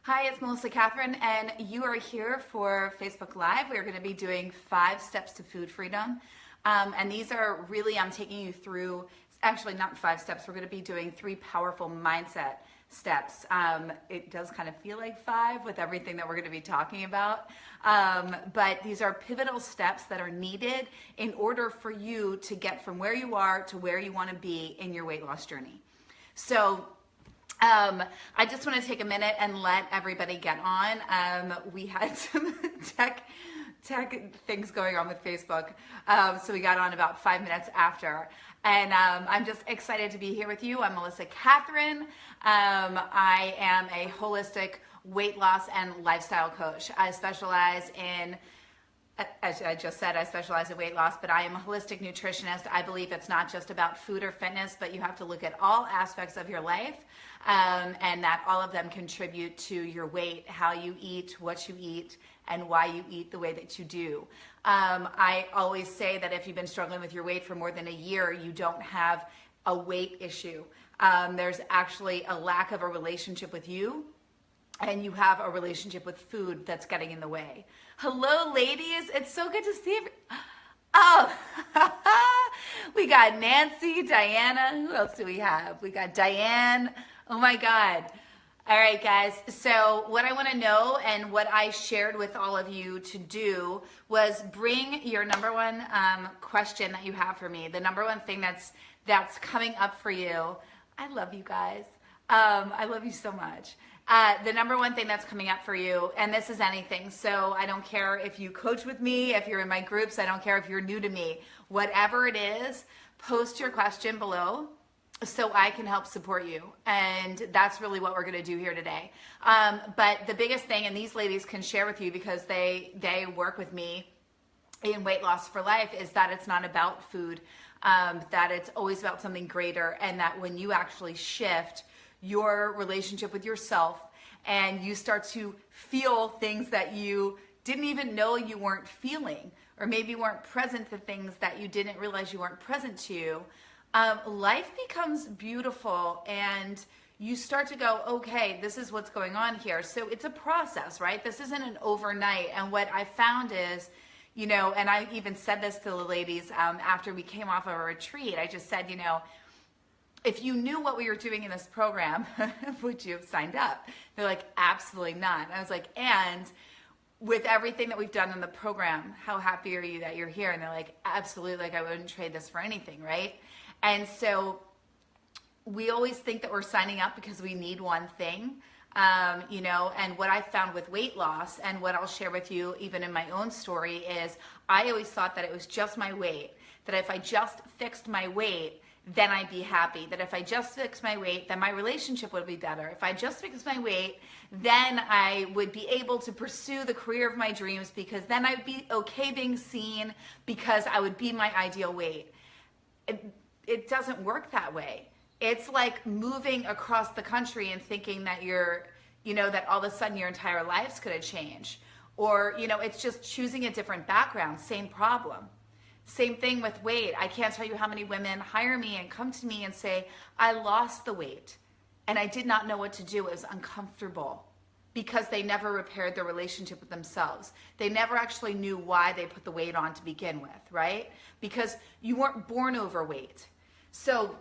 Hi, it's Melissa Catherine, and you are here for Facebook Live. We are going to be doing 5 steps to food freedom. And these are really, I'm taking you through, actually not 5 steps, we're going to be doing 3 powerful mindset steps. It does kind of feel like 5 with everything that we're going to be talking about. But these are pivotal steps that are needed in order for you to get from where you are to where you want to be in your weight loss journey. So, I just want to take a minute and let everybody get on. We had some tech things going on with Facebook, so we got on about 5 minutes after. And I'm just excited to be here with you. I'm Melissa Catherine. I am a holistic weight loss and lifestyle coach. I specialize in, as I just said, I specialize in weight loss, but I am a holistic nutritionist. I believe it's not just about food or fitness, but you have to look at all aspects of your life, and that all of them contribute to your weight, how you eat, what you eat, and why you eat the way that you do. I always say that if you've been struggling with your weight for more than a year, you don't have a weight issue. There's actually a lack of a relationship with you, and you have a relationship with food that's getting in the way. Hello, ladies. It's so good to see you. Oh, we got Nancy, Diana. Who else do we have? We got Diane. Oh my God. All right, guys. So what I want to know and what I shared with all of you to do was bring your number one question that you have for me. The number one thing that's coming up for you. I love you guys. I love you so much. The number one thing that's coming up for you, and this is anything, so I don't care if you coach with me, if you're in my groups, I don't care if you're new to me, whatever it is, post your question below so I can help support you. And that's really what we're going to do here today. But the biggest thing, and these ladies can share with you because they work with me in Weight Loss for Life, is that it's not about food, that it's always about something greater, and that when you actually shift your relationship with yourself and you start to feel things that you didn't even know you weren't feeling, or maybe weren't present to things that you didn't realize you weren't present to, life becomes beautiful, and you start to go, okay, this is what's going on here. So it's a process, right? This isn't an overnight. And what I found is, you know, and I even said this to the ladies after we came off of a retreat, I just said, you know, if you knew what we were doing in this program, would you have signed up? They're like, absolutely not. And I was like, and with everything that we've done in the program, how happy are you that you're here? And they're like, absolutely, like I wouldn't trade this for anything, right? And so we always think that we're signing up because we need one thing, you know, and what I found with weight loss, and what I'll share with you even in my own story, is I always thought that it was just my weight, that if I just fixed my weight, then I'd be happy. That if I just fixed my weight, then my relationship would be better. If I just fixed my weight, then I would be able to pursue the career of my dreams, because then I'd be okay being seen, because I would be my ideal weight. It doesn't work that way. It's like moving across the country and thinking that you're, you know, that all of a sudden your entire life's gonna change. Or, you know, it's just choosing a different background, same problem. Same thing with weight. I can't tell you how many women hire me and come to me and say, I lost the weight and I did not know what to do. It was uncomfortable, because they never repaired their relationship with themselves. They never actually knew why they put the weight on to begin with, right? Because you weren't born overweight. So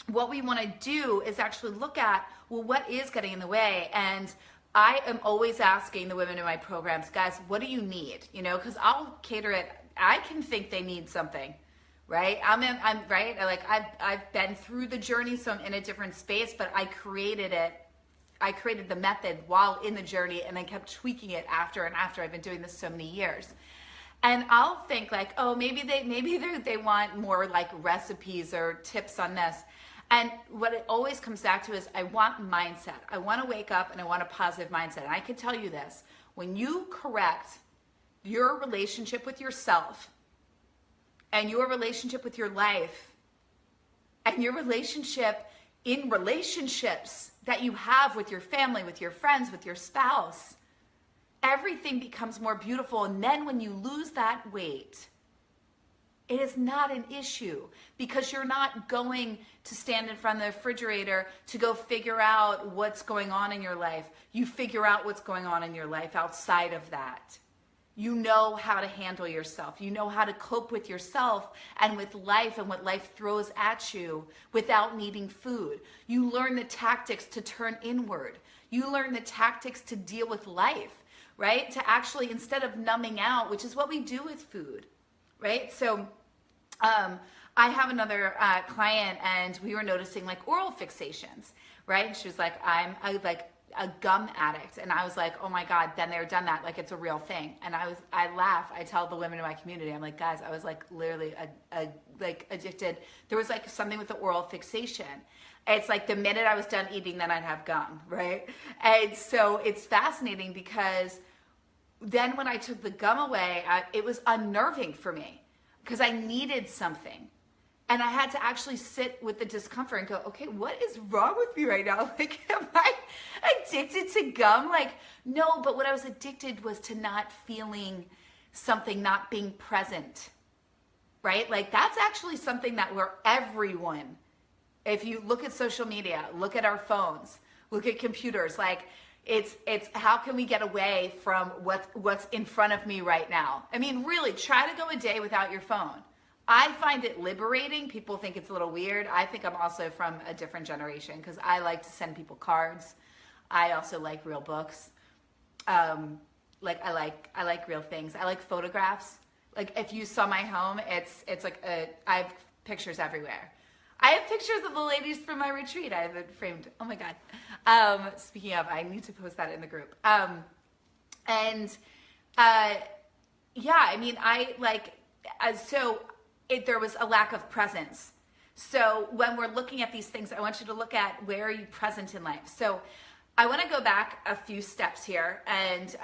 what we want to do is actually look at, well, what is getting in the way? And I am always asking the women in my programs, guys, what do you need? You know, because I'll cater it. I can think they need something, right? I'm right. I've been through the journey, so I'm in a different space, but I created it. I created the method while in the journey, and then kept tweaking it after and after. I've been doing this so many years. And I'll think like, oh, maybe they want more like recipes or tips on this. And what it always comes back to is I want mindset. I want to wake up and I want a positive mindset. And I can tell you this, when you correct your relationship with yourself and your relationship with your life and your relationship in relationships that you have with your family, with your friends, with your spouse, everything becomes more beautiful. And then when you lose that weight, It is not an issue because you're not going to stand in front of the refrigerator to go figure out what's going on in your life. You figure out what's going on in your life outside of that. You know how to handle yourself. You know how to cope with yourself and with life and what life throws at you without needing food. You learn the tactics to turn inward. You learn the tactics to deal with life, right? To actually, instead of numbing out, which is what we do with food, right? So I have another client, and we were noticing like oral fixations, right? And she was like, I'm like a gum addict. And I was like, oh my God, then they're done that. Like, it's a real thing. And I laugh. I tell the women in my community, I'm like, guys, I was like literally like addicted. There was like something with the oral fixation. It's like the minute I was done eating, then I'd have gum, right? And so it's fascinating because then when I took the gum away, it was unnerving for me because I needed something. And I had to actually sit with the discomfort and go, okay, what is wrong with me right now? Like, am I addicted to gum? Like, no, but what I was addicted was to not feeling something, not being present, right? Like, that's actually something that everyone, if you look at social media, look at our phones, look at computers, like, it's how can we get away from what's in front of me right now? I mean, really, try to go a day without your phone. I find it liberating. People think it's a little weird. I think I'm also from a different generation because I like to send people cards. I also like real books. Like I like real things. I like photographs. Like if you saw my home, it's like I have pictures everywhere. I have pictures of the ladies from my retreat. I have it framed. Oh my God. Speaking of, I need to post that in the group. Yeah, I mean, there was a lack of presence. So when we're looking at these things, I want you to look at where are you present in life. So I want to go back a few steps here and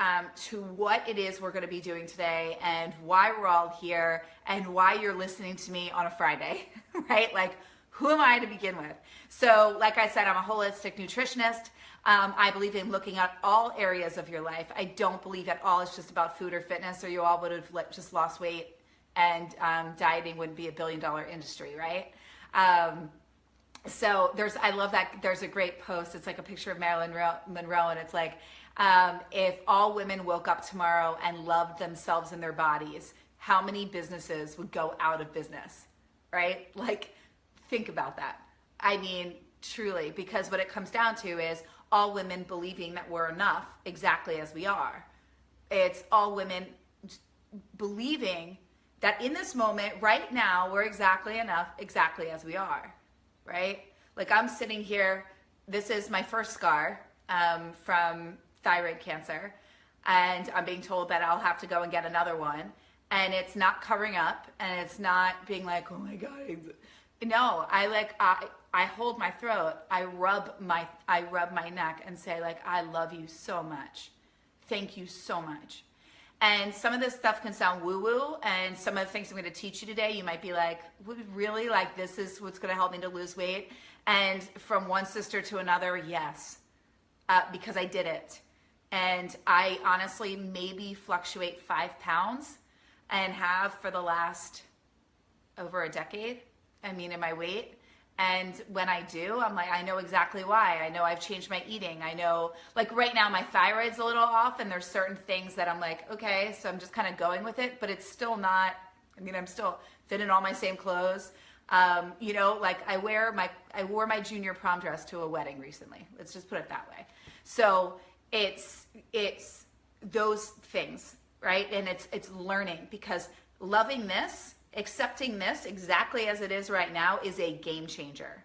to what it is we're going to be doing today and why we're all here and why you're listening to me on a Friday, right? Like, who am I to begin with? So like I said, I'm a holistic nutritionist. I believe in looking at all areas of your life. I don't believe at all it's just about food or fitness, or you all would have just lost weight and dieting wouldn't be $1 billion industry, right? So I love that there's a great post. It's like a picture of Marilyn Monroe, and it's like, if all women woke up tomorrow and loved themselves and their bodies, how many businesses would go out of business, right? Like, think about that. I mean, truly, because what it comes down to is all women believing that we're enough exactly as we are. It's all women believing that in this moment, right now, we're exactly enough, exactly as we are, right? Like I'm sitting here, this is my first scar from thyroid cancer, and I'm being told that I'll have to go and get another one, and it's not covering up, and it's not being like, oh my God. No, I hold my throat, I rub my neck and say like, I love you so much. Thank you so much. And some of this stuff can sound woo-woo, and some of the things I'm going to teach you today, you might be like, really? Like, this is what's going to help me to lose weight? And from one sister to another, yes, because I did it. And I honestly maybe fluctuate 5 pounds and have for the last over a decade, in my weight. And when I do, I'm like, I know exactly why. I know I've changed my eating. I know, like right now, my thyroid's a little off, and there's certain things that I'm like, okay, so I'm just kind of going with it, but it's still not, I'm still fit in all my same clothes. Like I wore my junior prom dress to a wedding recently. Let's just put it that way. So it's those things, right? And it's learning, because loving this, accepting this exactly as it is right now is a game changer.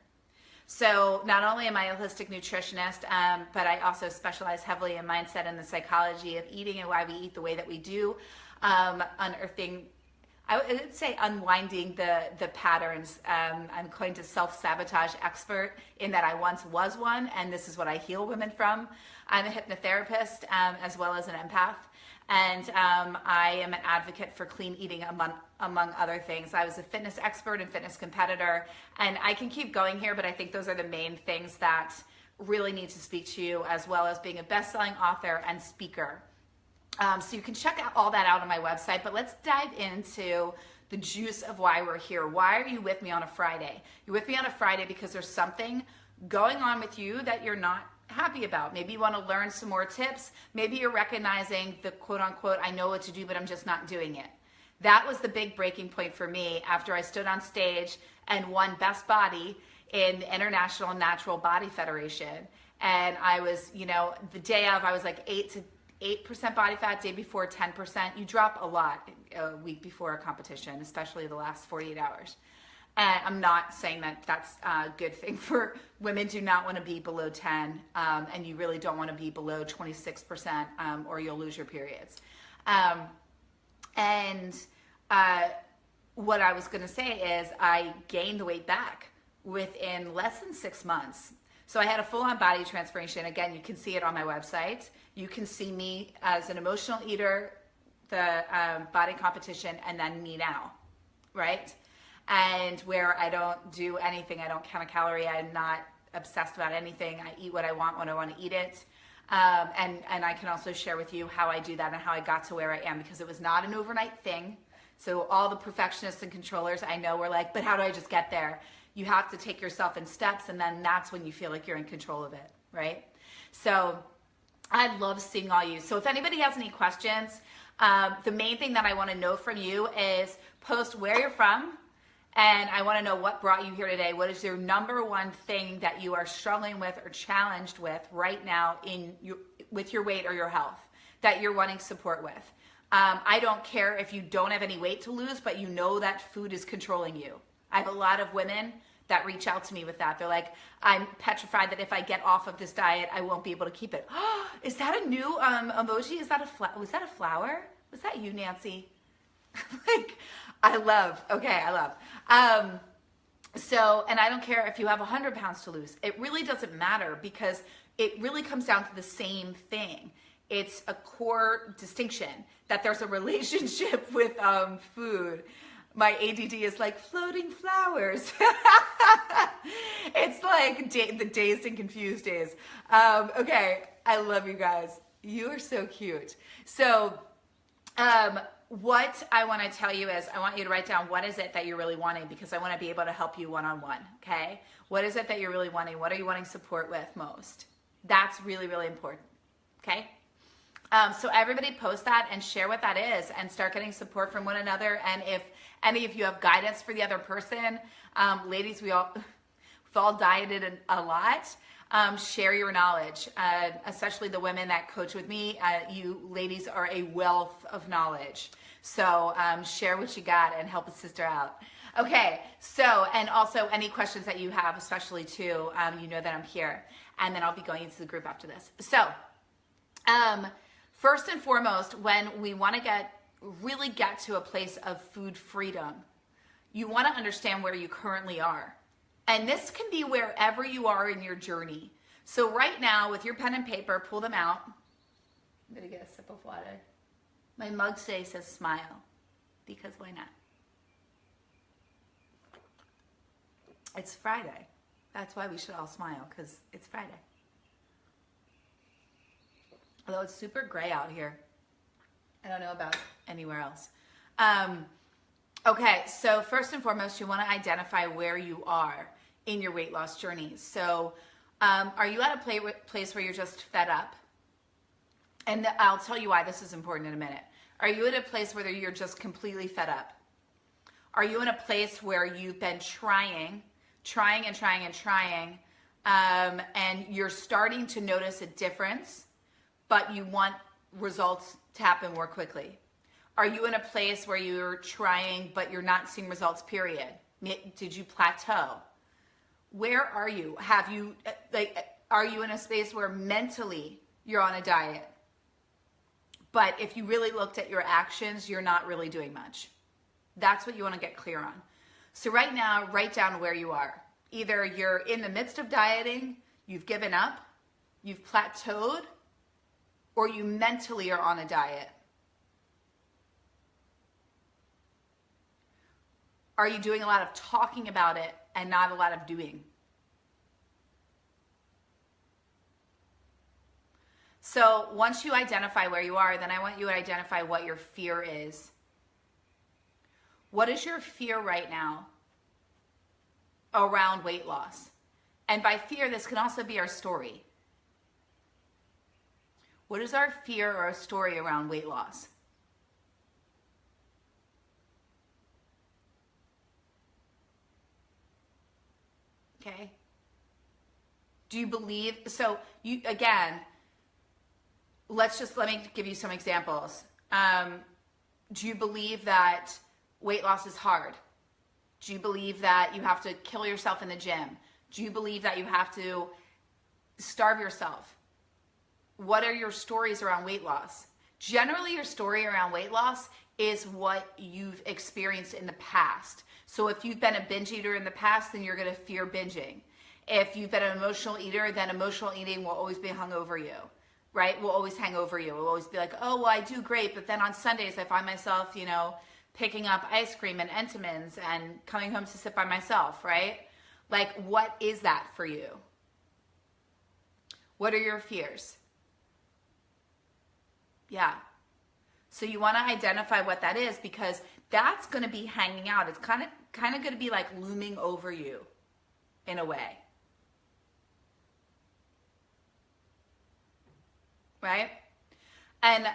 So not only am I a holistic nutritionist, but I also specialize heavily in mindset and the psychology of eating and why we eat the way that we do, unearthing, I would say unwinding the patterns. I'm coined a self-sabotage expert in that I once was one, and this is what I heal women from. I'm a hypnotherapist as well as an empath. And I am an advocate for clean eating, among other things. I was a fitness expert and fitness competitor, and I can keep going here, but I think those are the main things that really need to speak to you, as well as being a best-selling author and speaker. So you can check out all that out on my website, but let's dive into the juice of why we're here. Why are you with me on a Friday? You're with me on a Friday because there's something going on with you that you're not happy about. Maybe you want to learn some more tips. Maybe you're recognizing the quote unquote, I know what to do, but I'm just not doing it. That was the big breaking point for me after I stood on stage and won Best Body in the International Natural Body Federation. And I was, the day of, I was like 8% body fat, day before 10%. You drop a lot a week before a competition, especially the last 48 hours. And I'm not saying that that's a good thing for women. Do not want to be below 10, and you really don't want to be below 26%, or you'll lose your periods. What I was going to say is I gained the weight back within less than 6 months. So I had a full-on body transformation. Again, you can see it on my website. You can see me as an emotional eater, the body competition, and then me now, right? And where I don't do anything, I don't count a calorie, I'm not obsessed about anything. I eat what I want when I want to eat it. And I can also share with you how I do that and how I got to where I am, because it was not an overnight thing. So all the perfectionists and controllers I know were like, but how do I just get there? You have to take yourself in steps, and then that's when you feel like you're in control of it, right? So I love seeing all you. So if anybody has any questions, the main thing that I want to know from you is post where you're from. And I want to know what brought you here today. What is your number one thing that you are struggling with or challenged with right now with your weight or your health that you're wanting support with? I don't care if you don't have any weight to lose, but you know that food is controlling you. I have a lot of women that reach out to me with that. They're like, I'm petrified that if I get off of this diet, I won't be able to keep it. Is that a new emoji? Was that a flower? Was that you, Nancy? I love. So, and I don't care if you have 100 pounds to lose. It really doesn't matter, because it really comes down to the same thing. It's a core distinction that there's a relationship with food. My ADD is like floating flowers. It's like the dazed and confused days. Okay, I love you guys. You are so cute. So, what I want to tell you is I want you to write down what is it that you're really wanting, because I want to be able to help you one-on-one, okay? What is it that you're really wanting? What are you wanting support with most? That's really, really important, okay? So everybody post that and share what that is and start getting support from one another. And if any of you have guidance for the other person, ladies, we've all dieted a lot. Share your knowledge, especially the women that coach with me. You ladies are a wealth of knowledge. So share what you got and help a sister out. Okay, so, and also any questions that you have, especially too, you know that I'm here. And then I'll be going into the group after this. So, first and foremost, when we want to really get to a place of food freedom, you want to understand where you currently are. And this can be wherever you are in your journey. So right now, with your pen and paper, pull them out. I'm going to get a sip of water. My mug today says smile, because why not? It's Friday. That's why we should all smile, because it's Friday. Although it's super gray out here. I don't know about anywhere else. Okay, so first and foremost, you want to identify where you are in your weight loss journey. So are you at a place where you're just fed up? And I'll tell you why this is important in a minute. Are you at a place where you're just completely fed up? Are you in a place where you've been trying, and you're starting to notice a difference, but you want results to happen more quickly? Are you in a place where you're trying, but you're not seeing results, period? Did you plateau? Where are you? Are you in a space where mentally you're on a diet, but if you really looked at your actions, you're not really doing much? That's what you want to get clear on. So right now, write down where you are. Either you're in the midst of dieting, you've given up, you've plateaued, or you mentally are on a diet. Are you doing a lot of talking about it and not a lot of doing? So once you identify where you are, then I want you to identify what your fear is. What is your fear right now around weight loss? And by fear, this can also be our story. What is our fear or our story around weight loss? Okay. Do you believe, so you, again, let me give you some examples. Do you believe that weight loss is hard? Do you believe that you have to kill yourself in the gym? Do you believe that you have to starve yourself? What are your stories around weight loss? Generally, your story around weight loss is what you've experienced in the past. So if you've been a binge eater in the past, then you're going to fear binging. If you've been an emotional eater, then emotional eating will always be hung over you, right? Will always hang over you. It will always be like, oh, well, I do great. But then on Sundays, I find myself, picking up ice cream and Entenmann's and coming home to sit by myself, right? Like, what is that for you? What are your fears? Yeah. So you want to identify what that is, because that's going to be hanging out. It's kind of going to be like looming over you in a way. Right? And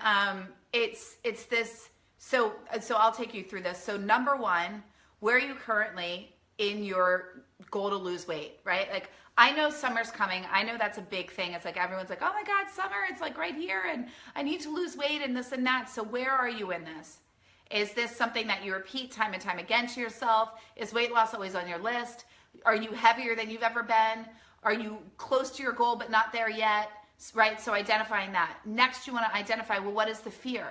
it's this, so I'll take you through this. So number one, where are you currently in your goal to lose weight, right? Like, I know summer's coming. I know that's a big thing. It's like everyone's like, oh my God, summer, it's like right here and I need to lose weight and this and that. So where are you in this? Is this something that you repeat time and time again to yourself? Is weight loss always on your list? Are you heavier than you've ever been? Are you close to your goal but not there yet? Right? So identifying that. Next, you want to identify, well, what is the fear?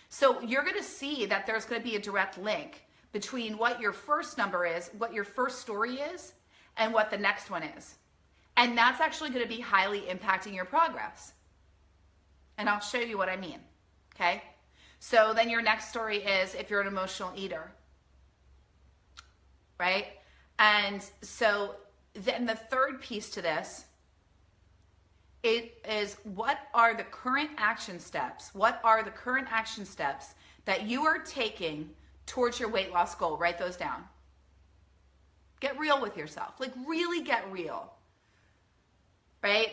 So you're going to see that there's going to be a direct link between what your first number is, what your first story is, and what the next one is. And that's actually going to be highly impacting your progress. And I'll show you what I mean. Okay? So then your next story is if you're an emotional eater. Right? And so then the third piece to this, it is, what are the current action steps? What are the current action steps that you are taking towards your weight loss goal? Write those down. Get real with yourself. Like, really get real. Right?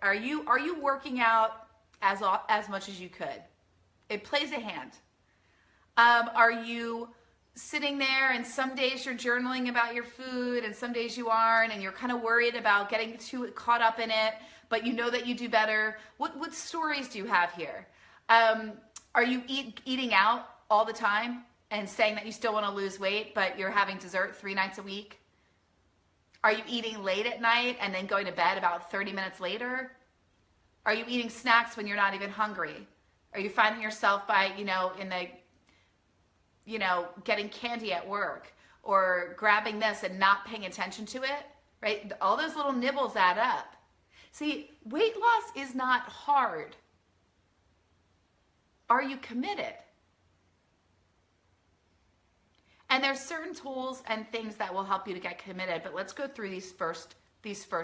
Are you working out as much as you could? It plays a hand. Are you sitting there and some days you're journaling about your food and some days you aren't, and you're kind of worried about getting too caught up in it, but you know that you do better? What stories do you have here? Are you eating out all the time and saying that you still want to lose weight, but you're having dessert 3 nights a week? Are you eating late at night and then going to bed about 30 minutes later? Are you eating snacks when you're not even hungry? Are you finding yourself getting candy at work or grabbing this and not paying attention to it? Right? All those little nibbles add up. See, weight loss is not hard. Are you committed? And there's certain tools and things that will help you to get committed, but let's go through these first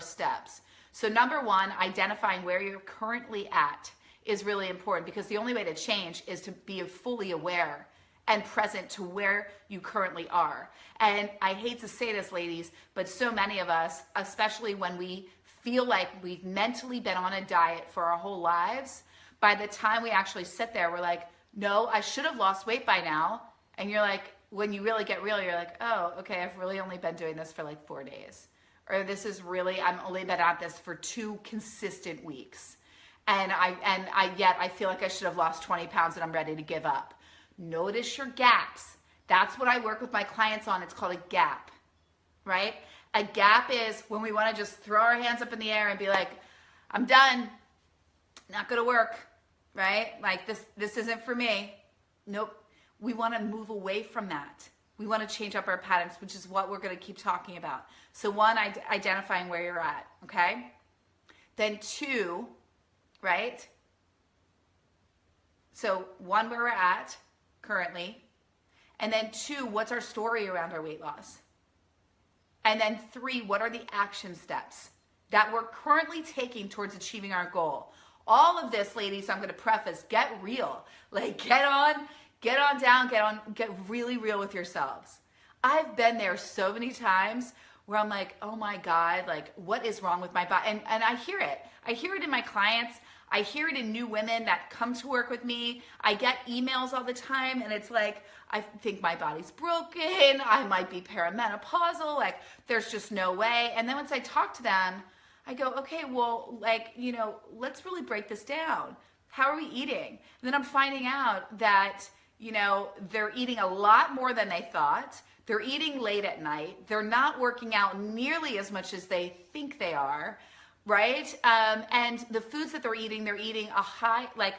steps. So number one, identifying where you're currently at is really important, because the only way to change is to be fully aware and present to where you currently are. And I hate to say this, ladies, but so many of us, especially when we feel like we've mentally been on a diet for our whole lives, by the time we actually sit there, we're like, no, I should have lost weight by now. And you're like, when you really get real, you're like, oh, okay, I've really only been doing this for like 4 days. Or I'm only been at this for 2 consistent weeks. And yet I feel like I should have lost 20 pounds and I'm ready to give up. Notice your gaps. That's what I work with my clients on. It's called a gap, right? A gap is when we want to just throw our hands up in the air and be like, I'm done. Not going to work, right? Like this isn't for me. Nope. We want to move away from that. We want to change up our patterns, which is what we're going to keep talking about. So one, identifying where you're at, okay? Then 2, right? So 1, where we're at currently. And then 2, what's our story around our weight loss? And then 3, what are the action steps that we're currently taking towards achieving our goal? All of this, ladies, I'm going to preface, get real. Like, get on Get on down, get really real with yourselves. I've been there so many times where I'm like, oh my God, like what is wrong with my body? And I hear it. I hear it in my clients. I hear it in new women that come to work with me. I get emails all the time and it's like, I think my body's broken. I might be perimenopausal. Like there's just no way. And then once I talk to them, I go, okay, well, like, let's really break this down. How are we eating? And then I'm finding out that, they're eating a lot more than they thought. They're eating late at night. They're not working out nearly as much as they think they are, right? And the foods that they're eating a high, like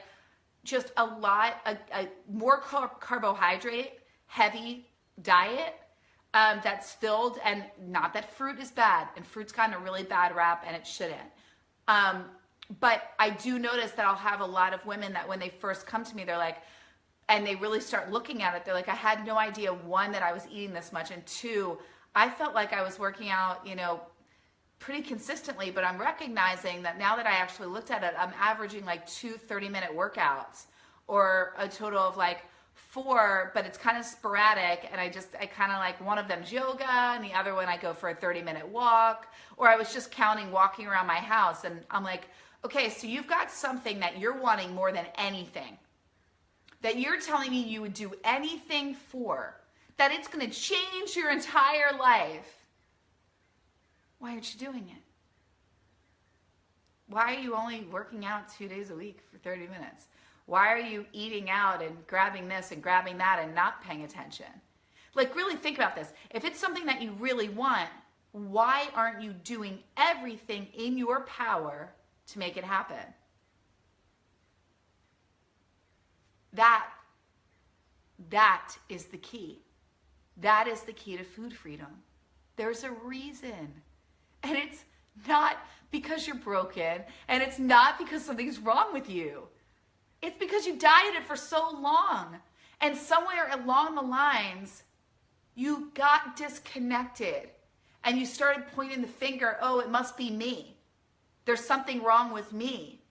just a lot, a more carbohydrate heavy diet that's filled, and not that fruit is bad, and fruit's gotten a really bad rap and it shouldn't. But I do notice that I'll have a lot of women that when they first come to me, they're like, and they really start looking at it, they're like, I had no idea, one, that I was eating this much, and two, I felt like I was working out, pretty consistently, but I'm recognizing that now that I actually looked at it, I'm averaging like 2 30-minute workouts, or a total of like 4, but it's kind of sporadic, and I kind of like, one of them's yoga, and the other one I go for a 30-minute walk, or I was just counting walking around my house, and I'm like, okay, so you've got something that you're wanting more than anything, that you're telling me you would do anything for, that it's going to change your entire life. Why aren't you doing it? Why are you only working out 2 days a week for 30 minutes? Why are you eating out and grabbing this and grabbing that and not paying attention? Like, really think about this. If it's something that you really want, why aren't you doing everything in your power to make it happen? That is the key. That is the key to food freedom. There's a reason. And it's not because you're broken, and it's not because something's wrong with you. It's because you dieted for so long, and somewhere along the lines, you got disconnected, and you started pointing the finger, oh, it must be me. There's something wrong with me.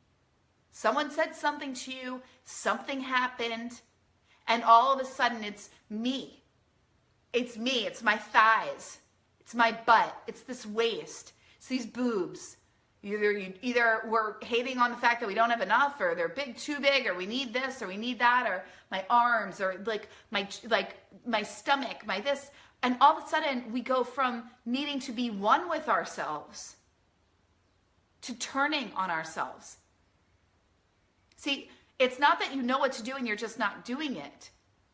Someone said something to you, something happened, and all of a sudden it's me. It's me, it's my thighs, it's my butt, it's this waist, it's these boobs. Either we're hating on the fact that we don't have enough, or they're too big, or we need this, or we need that, or my arms, or like my stomach, my this. And all of a sudden we go from needing to be one with ourselves to turning on ourselves. See, it's not that you know what to do and you're just not doing it.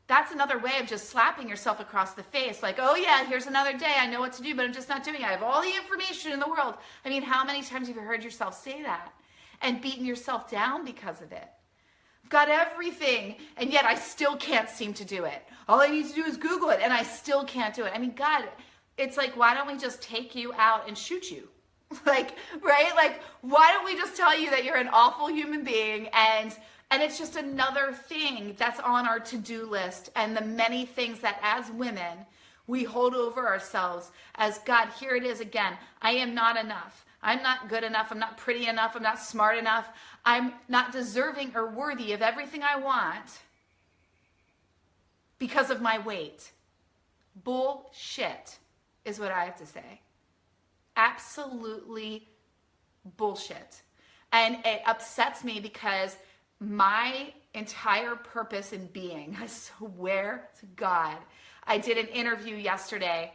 That's another way of just slapping yourself across the face. Like, oh yeah, here's another day. I know what to do, but I'm just not doing it. I have all the information in the world. I mean, how many times have you heard yourself say that and beaten yourself down because of it? I've got everything, and yet I still can't seem to do it. All I need to do is Google it, and I still can't do it. I mean, God, it's like, why don't we just take you out and shoot you? Like, right? Like, why don't we just tell you that you're an awful human being, and it's just another thing that's on our to-do list, and the many things that as women we hold over ourselves as, God, here it is again. I am not enough. I'm not good enough. I'm not pretty enough. I'm not smart enough. I'm not deserving or worthy of everything I want because of my weight. Bullshit is what I have to say. Absolutely bullshit. And it upsets me because my entire purpose in being, I swear to God, I did an interview yesterday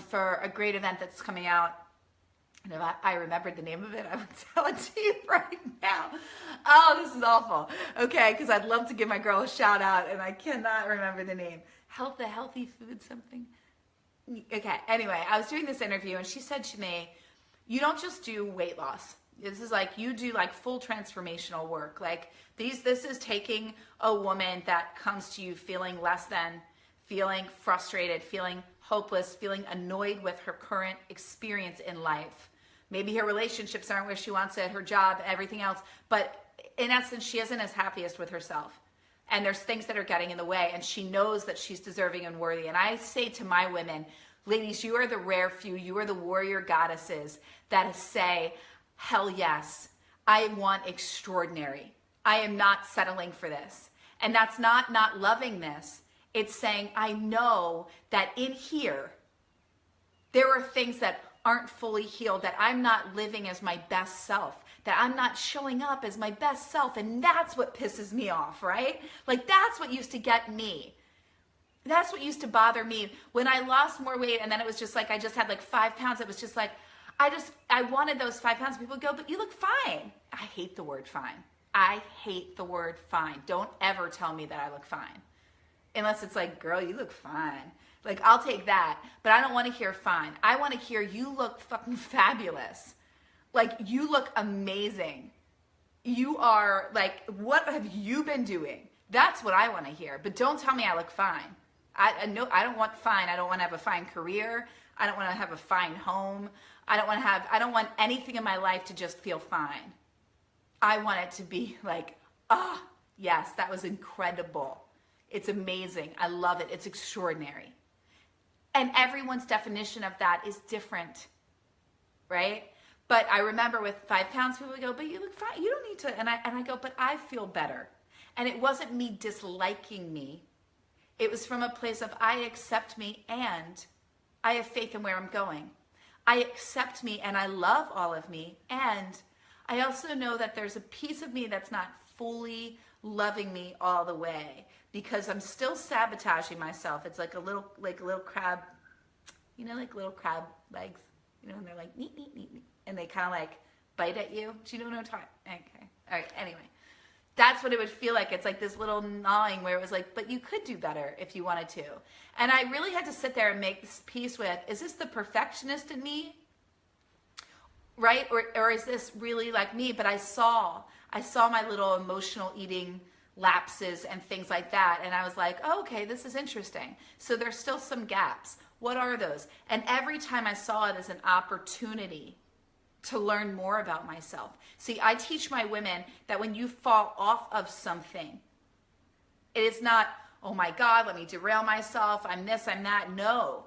for a great event that's coming out. And if I remembered the name of it, I would tell it to you right now. Oh, this is awful. Okay, because I'd love to give my girl a shout out, and I cannot remember the name. The healthy food something. Okay, anyway, I was doing this interview, and she said to me, you don't just do weight loss. This is like, you do like full transformational work. Like this is taking a woman that comes to you feeling less than, feeling frustrated, feeling hopeless, feeling annoyed with her current experience in life. Maybe her relationships aren't where she wants it, her job, everything else. But in essence, she isn't as happiest with herself. And there's things that are getting in the way, and she knows that she's deserving and worthy. And I say to my women, ladies, you are the rare few, you are the warrior goddesses that say, hell yes, I want extraordinary. I am not settling for this. And that's not loving this. It's saying, I know that in here, there are things that aren't fully healed, that I'm not living as my best self, that I'm not showing up as my best self. And that's what pisses me off, right? Like, that's what used to get me. That's what used to bother me when I lost more weight. And then it was just like, I just had like 5 pounds. It was just like, I wanted those 5 pounds. People go, but you look fine. I hate the word fine. I hate the word fine. Don't ever tell me that I look fine. Unless it's like, girl, you look fine. Like, I'll take that, but I don't want to hear fine. I want to hear you look fucking fabulous. Like, you look amazing. You are like, what have you been doing? That's what I want to hear. But don't tell me I look fine. I don't want fine. I don't want to have a fine career. I don't want to have a fine home. I don't want anything in my life to just feel fine. I want it to be like, yes, that was incredible. It's amazing. I love it. It's extraordinary. And everyone's definition of that is different, right? But I remember with 5 pounds, people would go, but you look fine. You don't need to. And I go, but I feel better. And it wasn't me disliking me. It was from a place of, I accept me and I have faith in where I'm going. I accept me and I love all of me. And I also know that there's a piece of me that's not fully loving me all the way because I'm still sabotaging myself. It's like a little crab, you know, like little crab legs, you know, and they're like, neat, neat, neat, neat. And they kind of like bite at you. Do you know what I'm talking? Okay. All right. Anyway. That's what it would feel like. It's like this little gnawing where it was like, but you could do better if you wanted to. And I really had to sit there and make this peace with, is this the perfectionist in me? Right? Or is this really like me? But I saw my little emotional eating lapses and things like that. And I was like, oh, okay, this is interesting. So there's still some gaps. What are those? And every time I saw it as an opportunity to learn more about myself. See, I teach my women that when you fall off of something, it is not, oh my God, let me derail myself. I'm this, I'm that. No,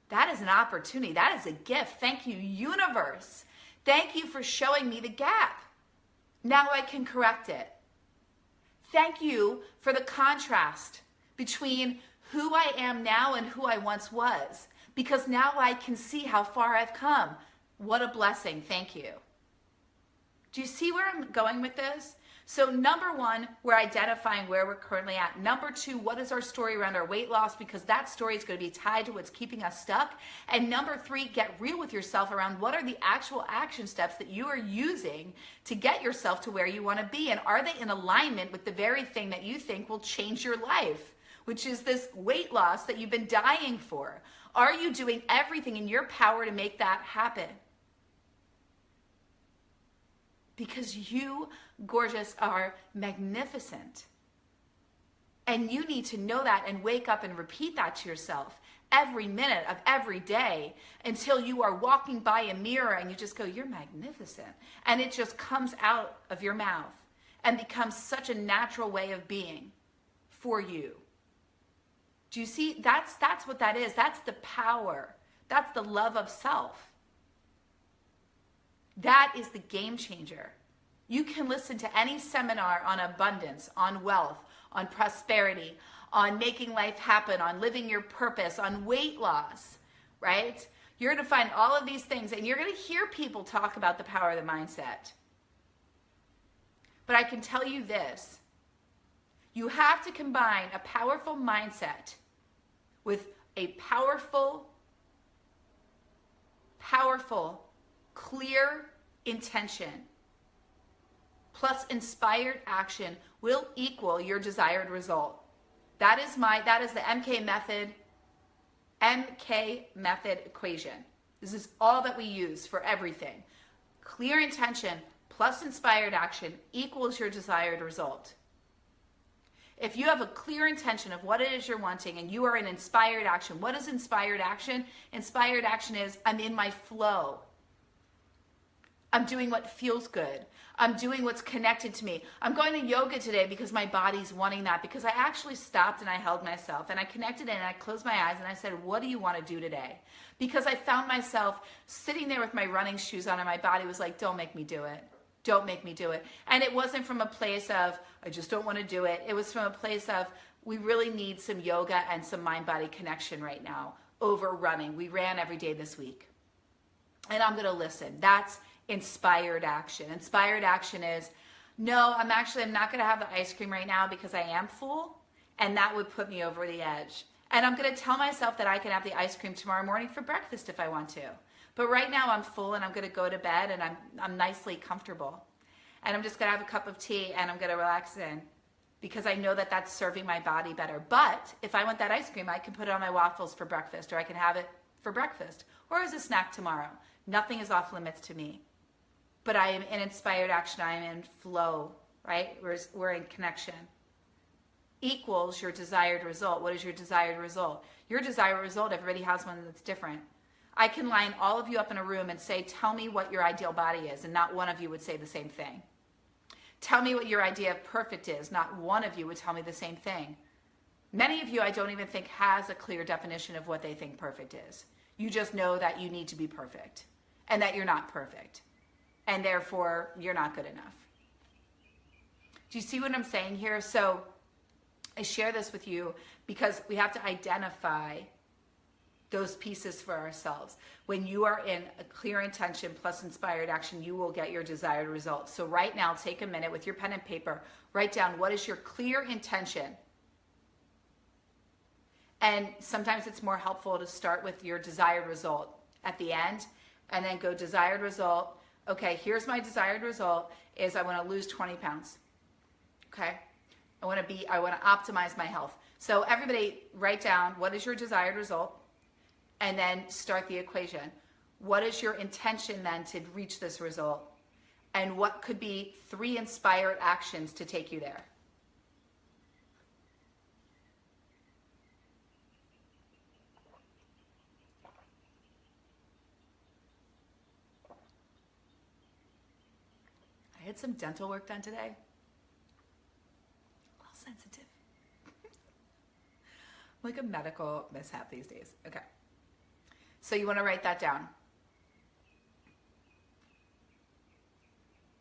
that is an opportunity. That is a gift. Thank you, universe. Thank you for showing me the gap. Now I can correct it. Thank you for the contrast between who I am now and who I once was, because now I can see how far I've come. What a blessing. Thank you. Do you see where I'm going with this? So number 1, we're identifying where we're currently at. Number 2, what is our story around our weight loss? Because that story is going to be tied to what's keeping us stuck. And number 3, get real with yourself around what are the actual action steps that you are using to get yourself to where you want to be. And are they in alignment with the very thing that you think will change your life, which is this weight loss that you've been dying for? Are you doing everything in your power to make that happen? Because you, gorgeous, are magnificent. And you need to know that and wake up and repeat that to yourself every minute of every day until you are walking by a mirror and you just go, you're magnificent. And it just comes out of your mouth and becomes such a natural way of being for you. Do you see? That's what that is. That's the power. That's the love of self. That is the game changer. You can listen to any seminar on abundance, on wealth, on prosperity, on making life happen, on living your purpose, on weight loss, right? You're going to find all of these things and you're going to hear people talk about the power of the mindset. But I can tell you this, you have to combine a powerful mindset with a powerful, clear intention plus inspired action will equal your desired result. That is the MK method equation. This is all that we use for everything. Clear intention plus inspired action equals your desired result. If you have a clear intention of what it is you're wanting and you are in inspired action, what is inspired action? Inspired action is I'm in my flow. I'm doing what feels good. I'm doing what's connected to me. I'm going to yoga today because my body's wanting that, because I actually stopped and I held myself and I connected in and I closed my eyes and I said, what do you want to do today? Because I found myself sitting there with my running shoes on and my body was like, don't make me do it. Don't make me do it. And it wasn't from a place of, I just don't want to do it. It was from a place of, we really need some yoga and some mind-body connection right now over running. We ran every day this week. And I'm going to listen. That's inspired action. Inspired action is, no, I'm not going to have the ice cream right now because I am full. And that would put me over the edge. And I'm going to tell myself that I can have the ice cream tomorrow morning for breakfast if I want to. But right now I'm full and I'm going to go to bed and I'm nicely comfortable. And I'm just going to have a cup of tea and I'm going to relax in because I know that that's serving my body better. But if I want that ice cream, I can put it on my waffles for breakfast, or I can have it for breakfast or as a snack tomorrow. Nothing is off limits to me. But I am in inspired action. I am in flow, right? We're in connection. Equals your desired result. What is your desired result? Your desired result, everybody has one that's different. I can line all of you up in a room and say, tell me what your ideal body is, and not one of you would say the same thing. Tell me what your idea of perfect is. Not one of you would tell me the same thing. Many of you, I don't even think, has a clear definition of what they think perfect is. You just know that you need to be perfect and that you're not perfect, and therefore you're not good enough. Do you see what I'm saying here? So I share this with you because we have to identify those pieces for ourselves. When you are in a clear intention plus inspired action, you will get your desired results. So right now, take a minute with your pen and paper, write down what is your clear intention. And sometimes it's more helpful to start with your desired result at the end and then go desired result. Okay, here's my desired result is I want to lose 20 pounds. Okay, I want to optimize my health. So everybody write down what is your desired result and then start the equation. What is your intention then to reach this result? And what could be 3 inspired actions to take you there? I had some dental work done today. A little sensitive. Like a medical mishap these days. Okay. So you want to write that down.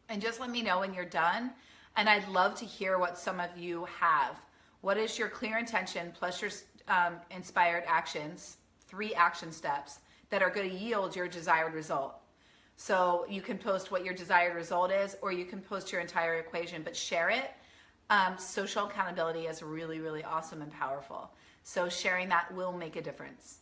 And just let me know when you're done. And I'd love to hear what some of you have. What is your clear intention plus your inspired actions, 3 action steps that are going to yield your desired result? So you can post what your desired result is, or you can post your entire equation, but share it. Social accountability is really, really awesome and powerful. So sharing that will make a difference.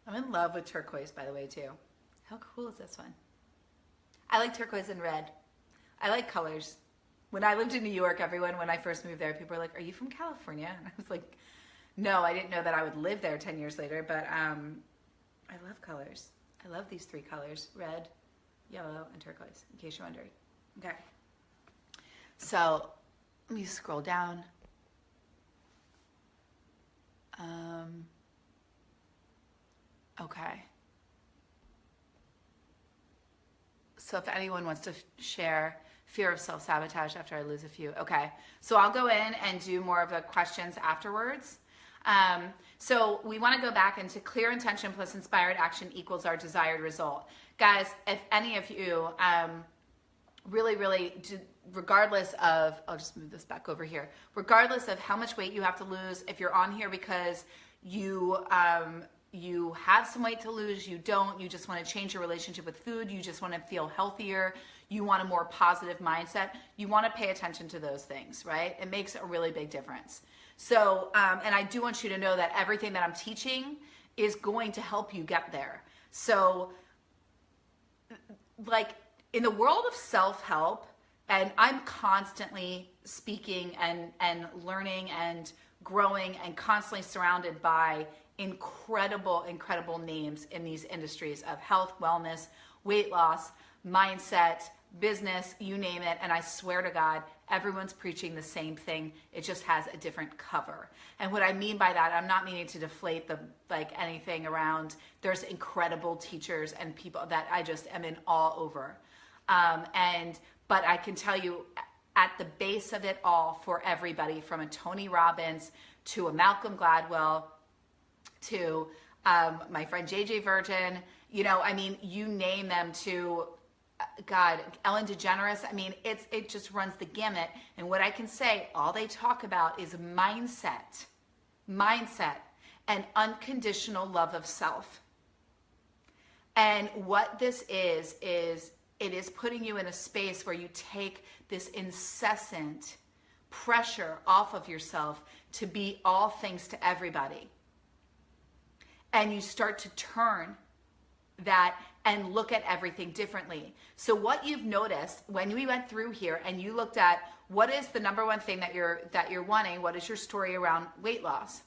I'm in love with turquoise, by the way, too. How cool is this one? I like turquoise and red. I like colors. When I lived in New York, when I first moved there, people were like, are you from California? And I was like, no, I didn't know that I would live there 10 years later, but I love colors. I love these 3 colors, red, yellow, and turquoise, in case you're wondering. Okay. So let me scroll down. Okay. So if anyone wants to share fear of self-sabotage after I lose a few. Okay. So I'll go in and do more of the questions afterwards. So we want to go back into clear intention plus inspired action equals our desired result. Guys, if any of you really, regardless of, I'll just move this back over here, regardless of how much weight you have to lose, if you're on here because you have some weight to lose, you don't, you just want to change your relationship with food, you just want to feel healthier, you want a more positive mindset, you want to pay attention to those things, right? It makes a really big difference. So, and I do want you to know that everything that I'm teaching is going to help you get there. So, like in the world of self-help, and I'm constantly speaking and learning and growing and constantly surrounded by incredible names in these industries of health, wellness, weight loss, mindset, business, you name it. And I swear to God, everyone's preaching the same thing. It just has a different cover. And what I mean by that, I'm not meaning to deflate anything around. There's incredible teachers and people that I just am in awe over. But I can tell you, at the base of it all for everybody, from a Tony Robbins to a Malcolm Gladwell to my friend JJ Virgin, you know, I mean, you name them, to God, Ellen DeGeneres. I mean, it just runs the gamut. And what I can say, all they talk about is mindset, and unconditional love of self. And what this is it is putting you in a space where you take this incessant pressure off of yourself to be all things to everybody. And you start to turn that and look at everything differently. So what you've noticed when we went through here and you looked at what is the number one thing that you're wanting, what is your story around weight loss?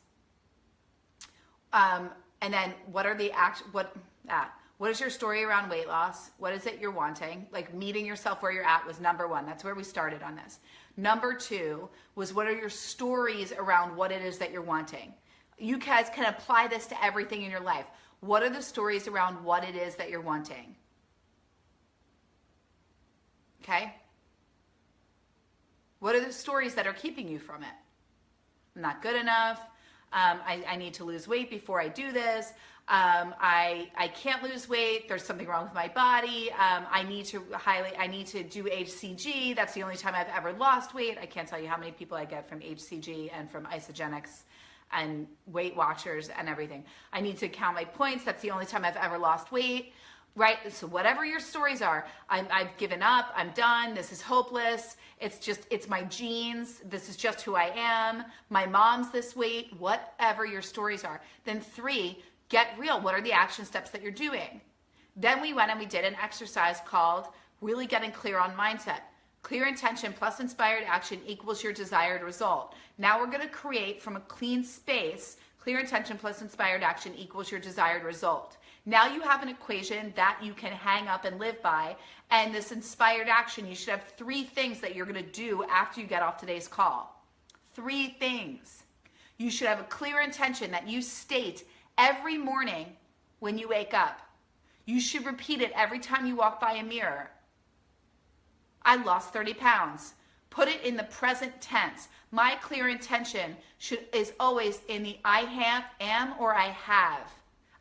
And then what are the what is your story around weight loss? What is it you're wanting? Like, meeting yourself where you're at was number one. That's where we started on this. Number two was, what are your stories around what it is that you're wanting? You guys can apply this to everything in your life. What are the stories around what it is that you're wanting? Okay? What are the stories that are keeping you from it? I'm not good enough. I need to lose weight before I do this. I can't lose weight. There's something wrong with my body. I need to do HCG. That's the only time I've ever lost weight. I can't tell you how many people I get from HCG and from Isagenix and Weight Watchers and everything. I need to count my points. That's the only time I've ever lost weight. Right? So whatever your stories are, I've given up, I'm done, this is hopeless, it's my genes, this is just who I am, my mom's this weight, whatever your stories are. Then 3, get real. What are the action steps that you're doing? Then we went and we did an exercise called really getting clear on mindset. Clear intention plus inspired action equals your desired result. Now we're going to create from a clean space, clear intention plus inspired action equals your desired result. Now you have an equation that you can hang up and live by. And this inspired action, you should have 3 things that you're going to do after you get off today's call. 3 things. You should have a clear intention that you state every morning when you wake up. You should repeat it every time you walk by a mirror. I lost 30 pounds. Put it in the present tense. My clear intention is always in the I am or I have.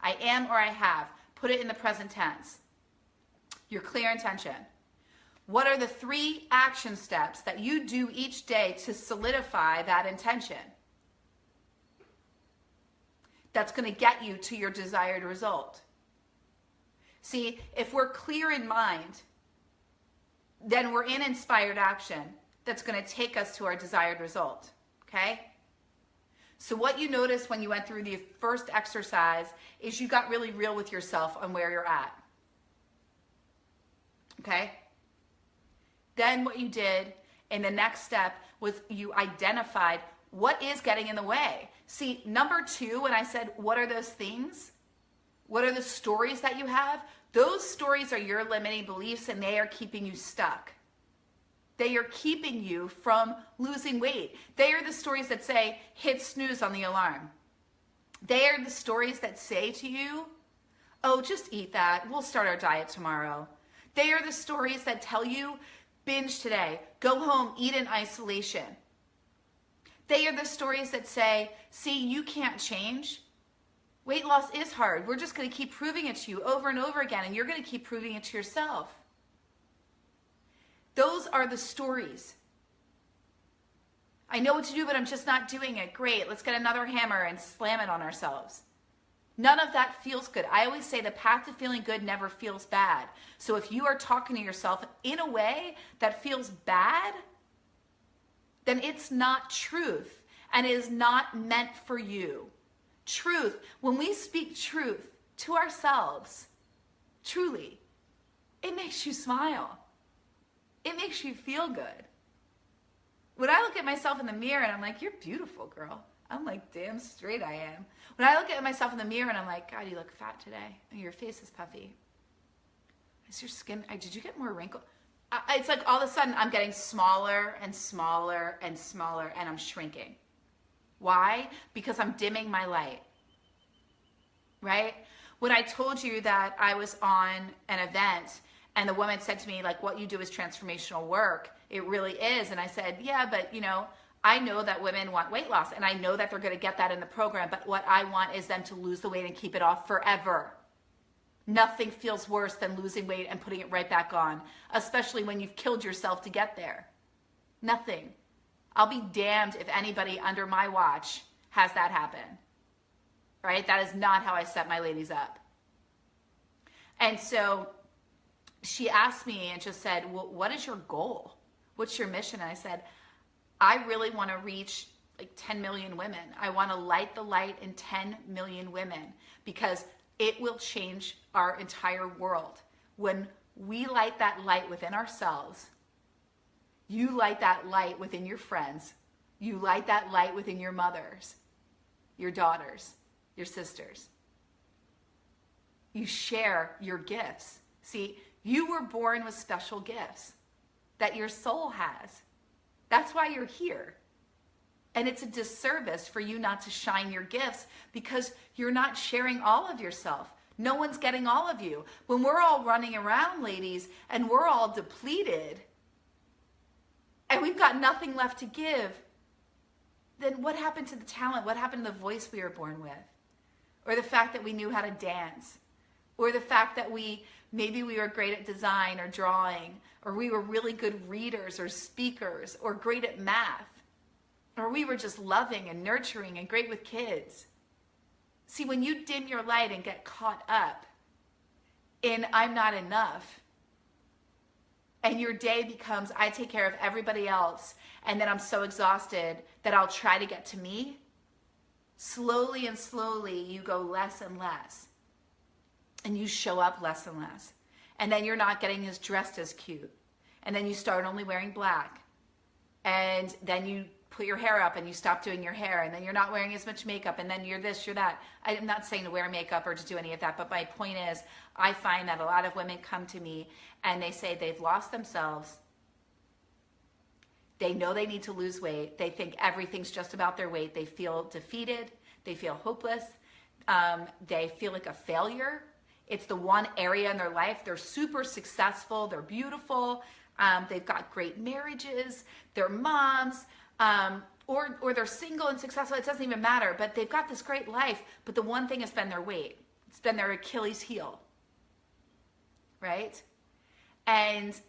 I am or I have. Put it in the present tense. Your clear intention. What are the 3 action steps that you do each day to solidify that intention? That's going to get you to your desired result. See, if we're clear in mind, then we're in inspired action that's going to take us to our desired result. Okay? So what you noticed when you went through the first exercise is you got really real with yourself on where you're at. Okay? Then what you did in the next step was you identified what is getting in the way. See, number 2, when I said, what are those things? What are the stories that you have? Those stories are your limiting beliefs, and they are keeping you stuck. They are keeping you from losing weight. They are the stories that say, hit snooze on the alarm. They are the stories that say to you, oh, just eat that. We'll start our diet tomorrow. They are the stories that tell you, binge today. Go home, eat in isolation. They are the stories that say, see, you can't change. Weight loss is hard. We're just going to keep proving it to you over and over again, and you're going to keep proving it to yourself. Those are the stories. I know what to do, but I'm just not doing it. Great, let's get another hammer and slam it on ourselves. None of that feels good. I always say the path to feeling good never feels bad. So if you are talking to yourself in a way that feels bad, then it's not truth and it is not meant for you. Truth, when we speak truth to ourselves, truly, it makes you smile. It makes you feel good. When I look at myself in the mirror and I'm like, you're beautiful, girl. I'm like, damn straight I am. When I look at myself in the mirror and I'm like, God, you look fat today. Your face is puffy. Is your skin, did you get more wrinkles? It's like all of a sudden I'm getting smaller and smaller and smaller and I'm shrinking. Why? Because I'm dimming my light, right? When I told you that I was on an event And the woman said to me, like, what you do is transformational work. It really is. And I said, yeah, but I know that women want weight loss, and I know that they're going to get that in the program. But what I want is them to lose the weight and keep it off forever. Nothing feels worse than losing weight and putting it right back on, especially when you've killed yourself to get there. Nothing. I'll be damned if anybody under my watch has that happen. Right? That is not how I set my ladies up. And so she asked me and just said, well, what is your goal? What's your mission? And I said, I really want to reach like 10 million women. I want to light the light in 10 million women, because it will change our entire world. When we light that light within ourselves, you light that light within your friends, you light that light within your mothers, your daughters, your sisters. You share your gifts. See, you were born with special gifts that your soul has. That's why you're here. And it's a disservice for you not to shine your gifts, because you're not sharing all of yourself. No one's getting all of you. When we're all running around, ladies, and we're all depleted, and we've got nothing left to give, then what happened to the talent? What happened to the voice we were born with? Or the fact that we knew how to dance? Or the fact that maybe we were great at design or drawing, or we were really good readers or speakers, or great at math, or we were just loving and nurturing and great with kids. See, when you dim your light and get caught up in I'm not enough, and your day becomes I take care of everybody else, and then I'm so exhausted that I'll try to get to me, slowly and slowly you go less and less. And you show up less and less. And then you're not getting as dressed as cute. And then you start only wearing black. And then you put your hair up and you stop doing your hair. And then you're not wearing as much makeup. And then you're this, you're that. I'm not saying to wear makeup or to do any of that. But my point is, I find that a lot of women come to me and they say they've lost themselves. They know they need to lose weight. They think everything's just about their weight. They feel defeated. They feel hopeless. They feel like a failure. It's the one area in their life. They're super successful. They're beautiful. They've got great marriages. They're moms. Or they're single and successful. It doesn't even matter. But they've got this great life. But the one thing has been their weight. It's been their Achilles heel. Right? And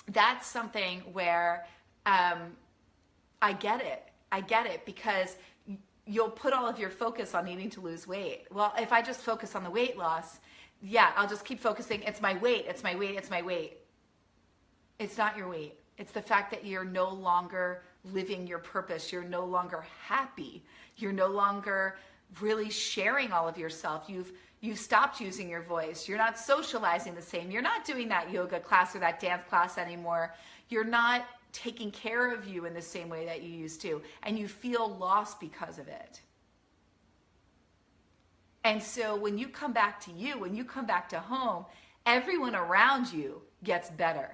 that's something where I get it. I get it, because you'll put all of your focus on needing to lose weight. Well, if I just focus on the weight loss, yeah, I'll just keep focusing. It's my weight, it's my weight, it's my weight. It's not your weight. It's the fact that you're no longer living your purpose. You're no longer happy. You're no longer really sharing all of yourself. You've stopped using your voice. You're not socializing the same. You're not doing that yoga class or that dance class anymore. You're not taking care of you in the same way that you used to, and you feel lost because of it. And so when you come back to you, when you come back to home, everyone around you gets better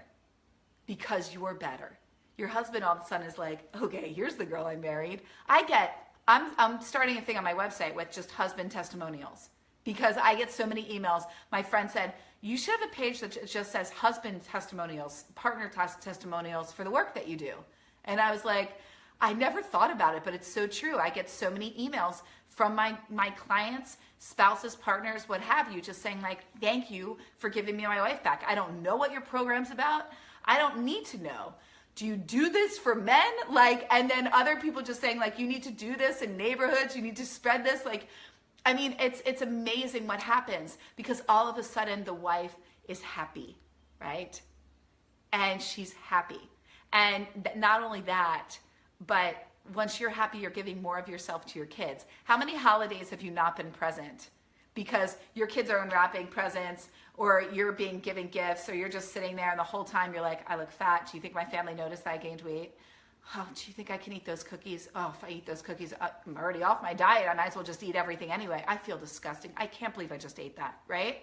because you're better. Your husband all of a sudden is like, okay, here's the girl I married. I'm starting a thing on my website with just husband testimonials, because I get so many emails. My friend said, you should have a page that just says husband testimonials, partner testimonials for the work that you do. And I was like, I never thought about it, but it's so true. I get so many emails from my clients, spouses, partners, what have you, just saying like, thank you for giving me my life back. I don't know what your program's about. I don't need to know. Do you do this for men? And then other people just saying like, you need to do this in neighborhoods. You need to spread this. I mean, it's amazing what happens, because all of a sudden the wife is happy, right? And she's happy. And not only that, but once you're happy, you're giving more of yourself to your kids. How many holidays have you not been present because your kids are unwrapping presents, or you're being given gifts, or you're just sitting there and the whole time you're like, I look fat. Do you think my family noticed that I gained weight? Oh, do you think I can eat those cookies? Oh, if I eat those cookies, I'm already off my diet. I might as well just eat everything anyway. I feel disgusting. I can't believe I just ate that, right?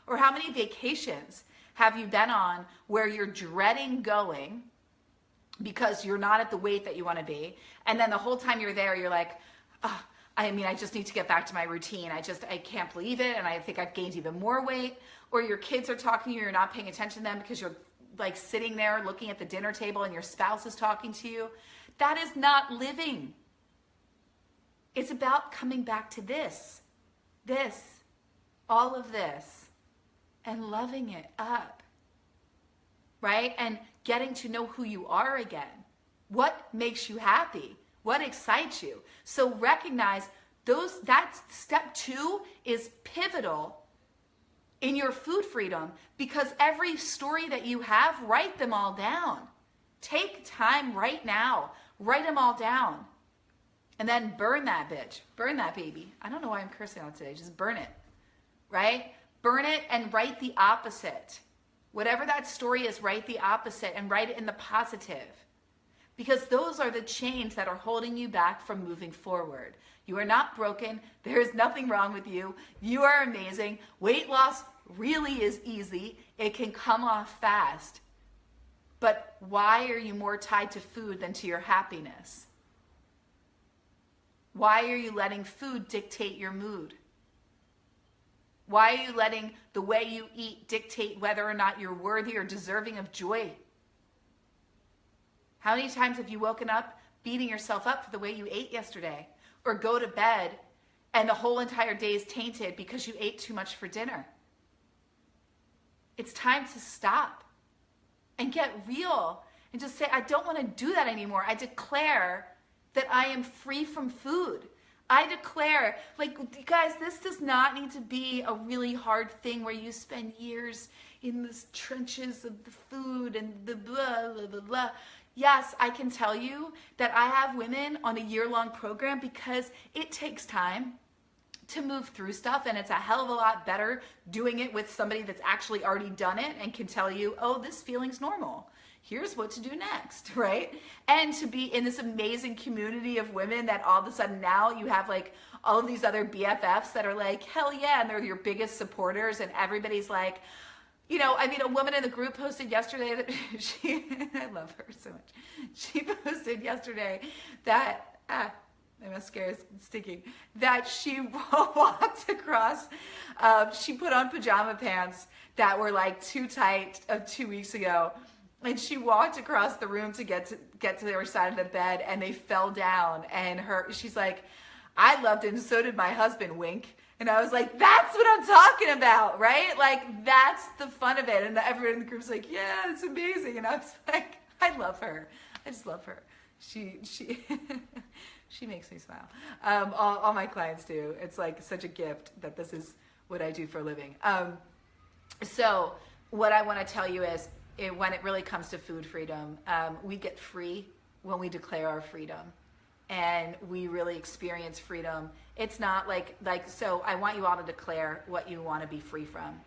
Or how many vacations have you been on where you're dreading going because you're not at the weight that you want to be, and then the whole time you're there, you're like, oh, I mean, I just need to get back to my routine. I can't believe it. And I think I've gained even more weight. Or your kids are talking to you, you're not paying attention to them because you're like sitting there looking at the dinner table and your spouse is talking to you. That is not living. It's about coming back to this, all of this, and loving it up, right? And getting to know who you are again. What makes you happy? What excites you? So recognize that step 2 is pivotal in your food freedom, because every story that you have, write them all down. Take time right now, write them all down. And then burn that bitch, burn that baby. I don't know why I'm cursing on today, just burn it, right? Burn it and write the opposite. Whatever that story is, write the opposite and write it in the positive. Because those are the chains that are holding you back from moving forward. You are not broken. There is nothing wrong with you. You are amazing. Weight loss really is easy. It can come off fast. But why are you more tied to food than to your happiness? Why are you letting food dictate your mood? Why are you letting the way you eat dictate whether or not you're worthy or deserving of joy? How many times have you woken up beating yourself up for the way you ate yesterday? Or go to bed and the whole entire day is tainted because you ate too much for dinner? It's time to stop and get real and just say, I don't want to do that anymore. I declare that I am free from food. I declare, like, you guys, this does not need to be a really hard thing where you spend years in the trenches of the food and the blah, blah, blah, blah. Yes, I can tell you that I have women on a year-long program because it takes time to move through stuff, and it's a hell of a lot better doing it with somebody that's actually already done it and can tell you, oh, this feeling's normal. Here's what to do next, right? And to be in this amazing community of women that all of a sudden now you have like all of these other BFFs that are like, hell yeah, and they're your biggest supporters, and everybody's like, you know, I mean, a woman in the group posted yesterday that I love her so much. She posted yesterday that, my mascara is sticking, that she walked across, she put on pajama pants that were like too tight 2 weeks ago. And she walked across the room to get to the other side of the bed, and they fell down. And she's like, I loved it, and so did my husband, wink. And I was like, that's what I'm talking about, right? Like, that's the fun of it. And everyone in the group's like, yeah, it's amazing. And I was like, I love her. I just love her. She she makes me smile. All my clients do. It's like such a gift that this is what I do for a living. So what I want to tell you is, when it really comes to food freedom, we get free when we declare our freedom. And we really experience freedom. It's not so I want you all to declare what you want to be free from.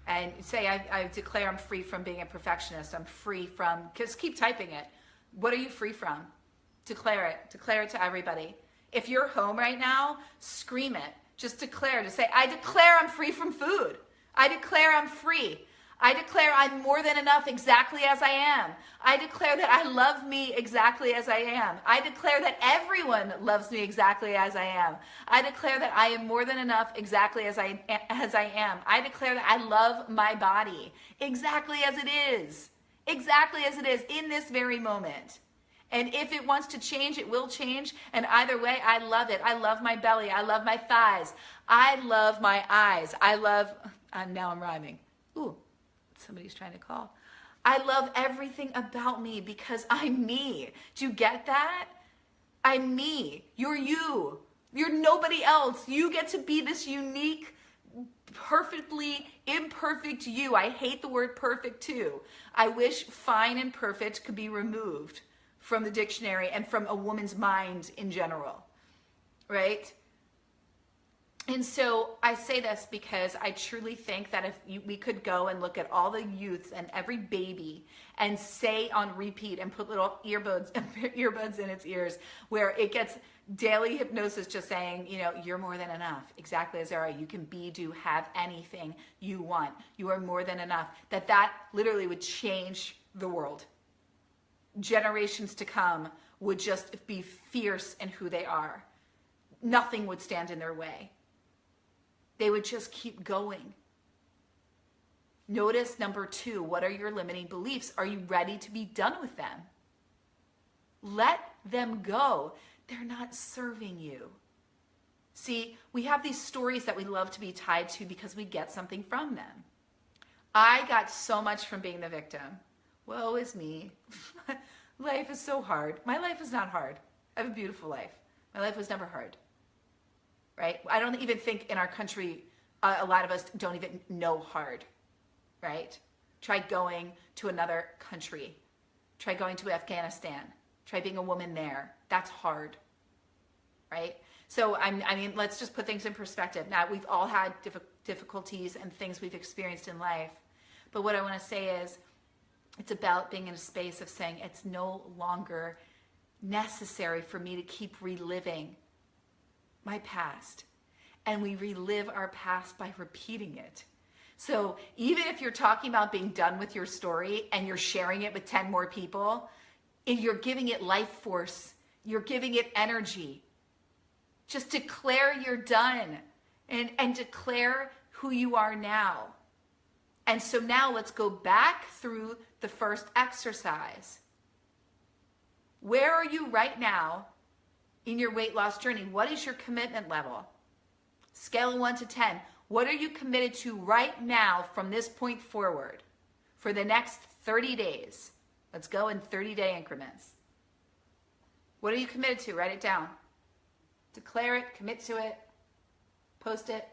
And say, I declare I'm free from being a perfectionist. I'm free from, just keep typing it. What are you free from? Declare it. Declare it to everybody. If you're home right now, scream it. Just declare. Just say, I declare I'm free from food. I declare I'm free. I declare I'm more than enough exactly as I am. I declare that I love me exactly as I am. I declare that everyone loves me exactly as I am. I declare that I am more than enough exactly as I am. I declare that I love my body exactly as it is. Exactly as it is in this very moment. And if it wants to change, it will change. And either way, I love it. I love my belly. I love my thighs. I love my eyes. I love, now I'm rhyming. Ooh. Somebody's trying to call. I love everything about me because I'm me. Do you get that? I'm me. You're you. You're nobody else. You get to be this unique, perfectly imperfect you. I hate the word perfect too. I wish fine and perfect could be removed from the dictionary and from a woman's mind in general, right? And so I say this because I truly think that if we could go and look at all the youths and every baby and say on repeat and put little earbuds in its ears where it gets daily hypnosis just saying, you know, you're more than enough, exactly as you are. You can be, do, have anything you want. You are more than enough. That literally would change the world. Generations to come would just be fierce in who they are. nothing would stand in their way. They would just keep going. Notice number 2, what are your limiting beliefs? Are you ready to be done with them? Let them go. They're not serving you. See, we have these stories that we love to be tied to because we get something from them. I got so much from being the victim. Woe is me. Life is so hard. My life is not hard. I have a beautiful life. My life was never hard. Right? I don't even think in our country, a lot of us don't even know hard. Right? Try going to another country. Try going to Afghanistan. Try being a woman there. That's hard. Right? So, I mean, let's just put things in perspective. Now, we've all had difficulties and things we've experienced in life. But what I want to say is, it's about being in a space of saying it's no longer necessary for me to keep reliving my past. And we relive our past by repeating it. So even if you're talking about being done with your story and you're sharing it with 10 more people, and you're giving it life force, you're giving it energy. Just declare you're done and declare who you are now. And so now let's go back through the first exercise. Where are you right now in your weight loss journey? What is your commitment level? Scale of 1 to 10. What are you committed to right now from this point forward for the next 30 days? Let's go in 30-day increments. What are you committed to? Write it down. Declare it, commit to it, post it.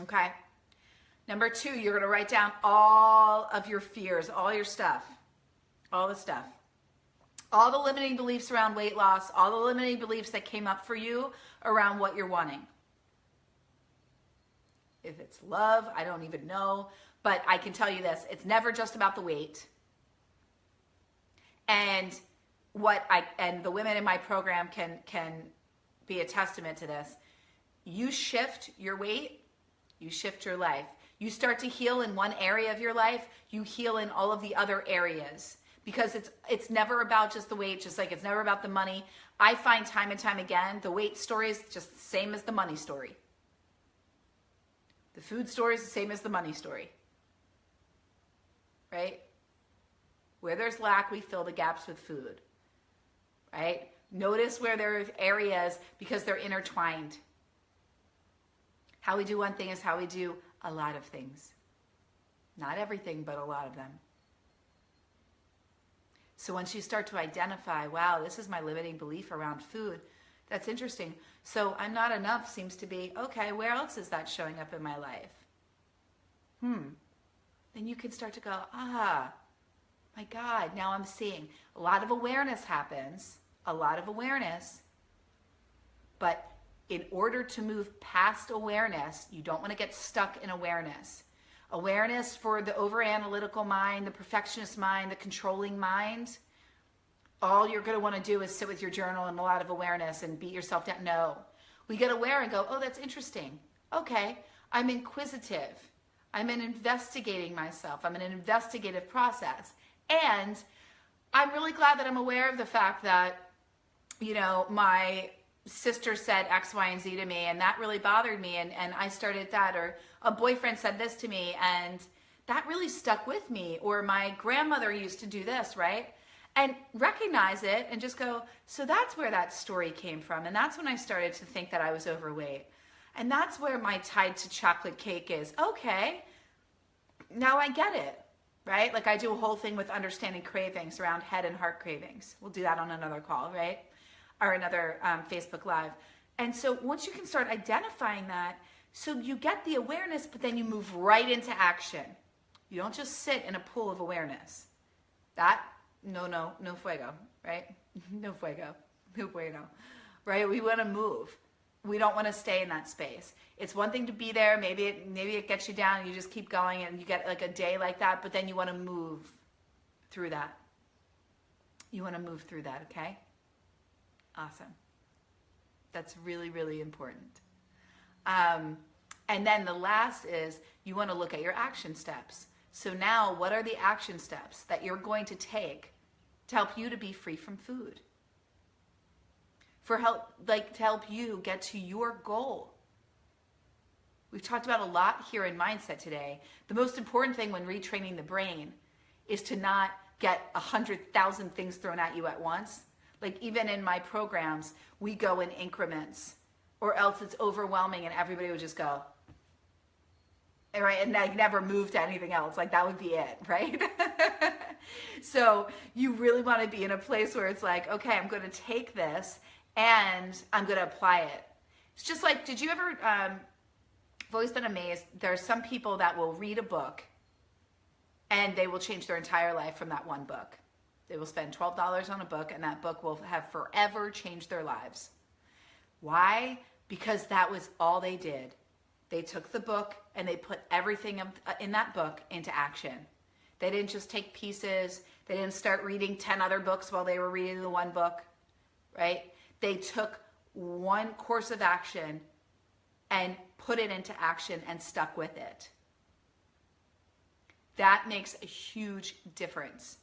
Okay. Number 2, you're going to write down all of your fears, all your stuff, all the stuff. All the limiting beliefs around weight loss, all the limiting beliefs that came up for you around what you're wanting. If it's love, I don't even know, but I can tell you this, it's never just about the weight. And the women in my program can be a testament to this. You shift your weight, you shift your life. You start to heal in one area of your life, you heal in all of the other areas. Because it's never about just the weight, just like it's never about the money. I find time and time again, the weight story is just the same as the money story. The food story is the same as the money story. Right? Where there's lack, we fill the gaps with food. Right? Notice where there are areas because they're intertwined. How we do one thing is how we do a lot of things. Not everything, but a lot of them. So once you start to identify, wow, this is my limiting belief around food, that's interesting. So I'm not enough seems to be, okay, where else is that showing up in my life? Then you can start to go, my God, now I'm seeing. A lot of awareness happens, a lot of awareness. But in order to move past awareness, you don't want to get stuck in awareness. Awareness for the over-analytical mind, the perfectionist mind, the controlling mind. All you're going to want to do is sit with your journal and a lot of awareness and beat yourself down. No. We get aware and go, oh, that's interesting. Okay, I'm inquisitive. I'm investigating myself. I'm in an investigative process. And I'm really glad that I'm aware of the fact that, my sister said X, Y, and Z to me, and that really bothered me, and I started that, or a boyfriend said this to me, and that really stuck with me, or my grandmother used to do this, right? And recognize it and just go, so that's where that story came from, and that's when I started to think that I was overweight. And that's where my tied to chocolate cake is. Okay, now I get it, right? Like I do a whole thing with understanding cravings around head and heart cravings. We'll do that on another call, right? Or another Facebook Live. And so once you can start identifying that, so you get the awareness, but then you move right into action. You don't just sit in a pool of awareness. That, no fuego, right? No fuego, no bueno, right? We want to move. We don't want to stay in that space. It's one thing to be there. Maybe it gets you down and you just keep going and you get like a day like that, but then you want to move through that. You want to move through that, okay? Awesome. That's really, really important. And then the last is you want to look at your action steps. So now, what are the action steps that you're going to take to help you to be free from food? To help you get to your goal. We've talked about a lot here in mindset today. The most important thing when retraining the brain is to not get 100,000 things thrown at you at once. Like even in my programs, we go in increments, or else it's overwhelming and everybody would just go, right? And like never move to anything else. Like that would be it, right? So you really want to be in a place where it's like, okay, I'm going to take this and I'm going to apply it. It's just like, did you ever, I've always been amazed. There are some people that will read a book and they will change their entire life from that one book. They will spend $12 on a book and that book will have forever changed their lives. Why? Because that was all they did. They took the book and they put everything in that book into action. They didn't just take pieces. They didn't start reading 10 other books while they were reading the one book, right? They took one course of action and put it into action and stuck with it. That makes a huge difference.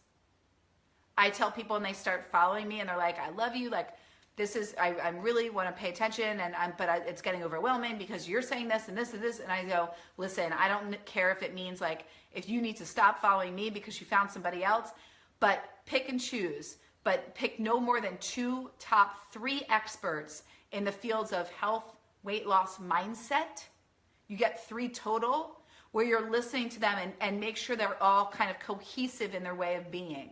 I tell people and they start following me and they're like, I love you. Like, this is, I really want to pay attention but it's getting overwhelming because you're saying this and this and this. And I go, listen, I don't care if it means like, if you need to stop following me because you found somebody else, but pick and choose, but pick no more than 2 top 3 experts in the fields of health, weight loss, mindset. You get 3 total where you're listening to them and make sure they're all kind of cohesive in their way of being,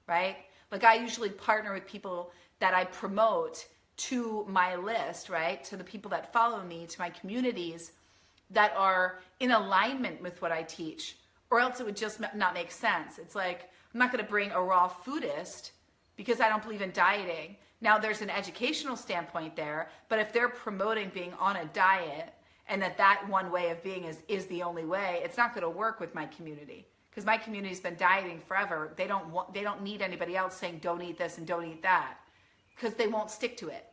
right? Like I usually partner with people that I promote to my list, right? To the people that follow me, to my communities that are in alignment with what I teach, or else it would just not make sense. It's like, I'm not going to bring a raw foodist because I don't believe in dieting. Now there's an educational standpoint there, but if they're promoting being on a diet and that one way of being is the only way, it's not going to work with my community. Because my community's been dieting forever. They don't need anybody else saying don't eat this and don't eat that, because they won't stick to it,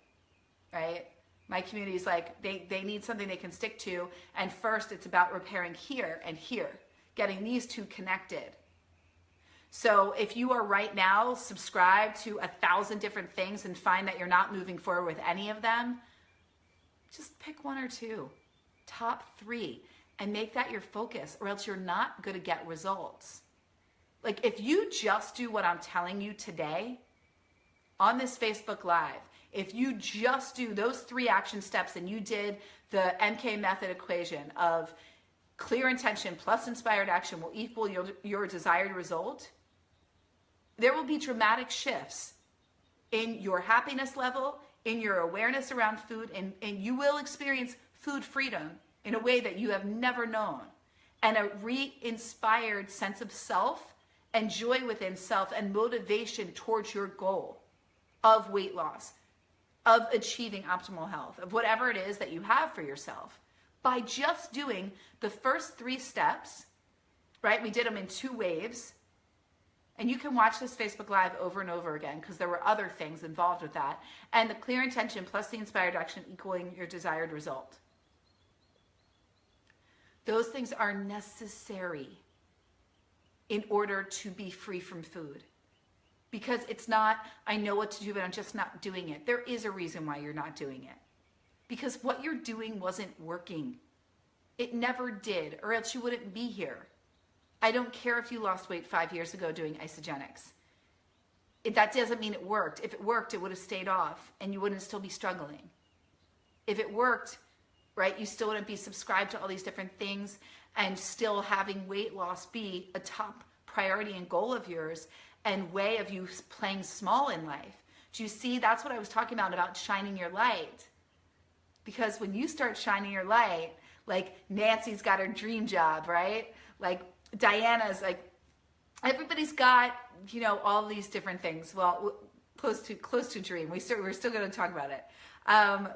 right? My community's like they need something they can stick to, and first it's about repairing here and here, getting these 2 connected. So if you are right now subscribed to 1,000 different things and find that you're not moving forward with any of them, just pick 1 or 2, top 3. And make that your focus, or else you're not going to get results. Like if you just do what I'm telling you today on this Facebook Live, if you just do those 3 action steps and you did the MK method equation of clear intention plus inspired action will equal your desired result, there will be dramatic shifts in your happiness level, in your awareness around food, and you will experience food freedom in a way that you have never known, and a re-inspired sense of self and joy within self and motivation towards your goal of weight loss, of achieving optimal health, of whatever it is that you have for yourself, by just doing the first 3 steps, right? We did them in 2 waves, and you can watch this Facebook Live over and over again because there were other things involved with that, and the clear intention plus the inspired action equaling your desired result. Those things are necessary in order to be free from food. Because it's not, I know what to do, but I'm just not doing it. There is a reason why you're not doing it. Because what you're doing wasn't working. It never did, or else you wouldn't be here. I don't care if you lost weight 5 years ago doing Isagenix. That doesn't mean it worked. If it worked, it would have stayed off and you wouldn't still be struggling. If it worked, right, you still wouldn't be subscribed to all these different things and still having weight loss be a top priority and goal of yours and way of you playing small in life. Do you see? That's what I was talking about shining your light. Because when you start shining your light, like Nancy's got her dream job, right? Like Diana's like, everybody's got, all these different things. Well, close to dream. We're still going to talk about it.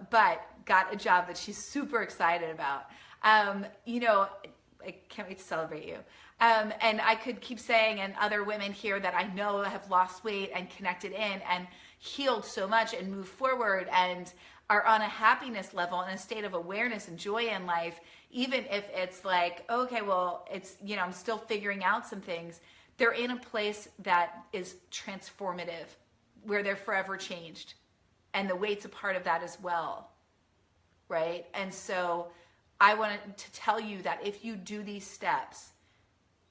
But got a job that she's super excited about. I can't wait to celebrate you. And I could keep saying, and other women here that I know have lost weight and connected in and healed so much and moved forward and are on a happiness level and a state of awareness and joy in life, even if it's like, okay, well, it's, you know, I'm still figuring out some things, they're in a place that is transformative, where they're forever changed. And the weight's a part of that as well, right? And so I wanted to tell you that if you do these steps,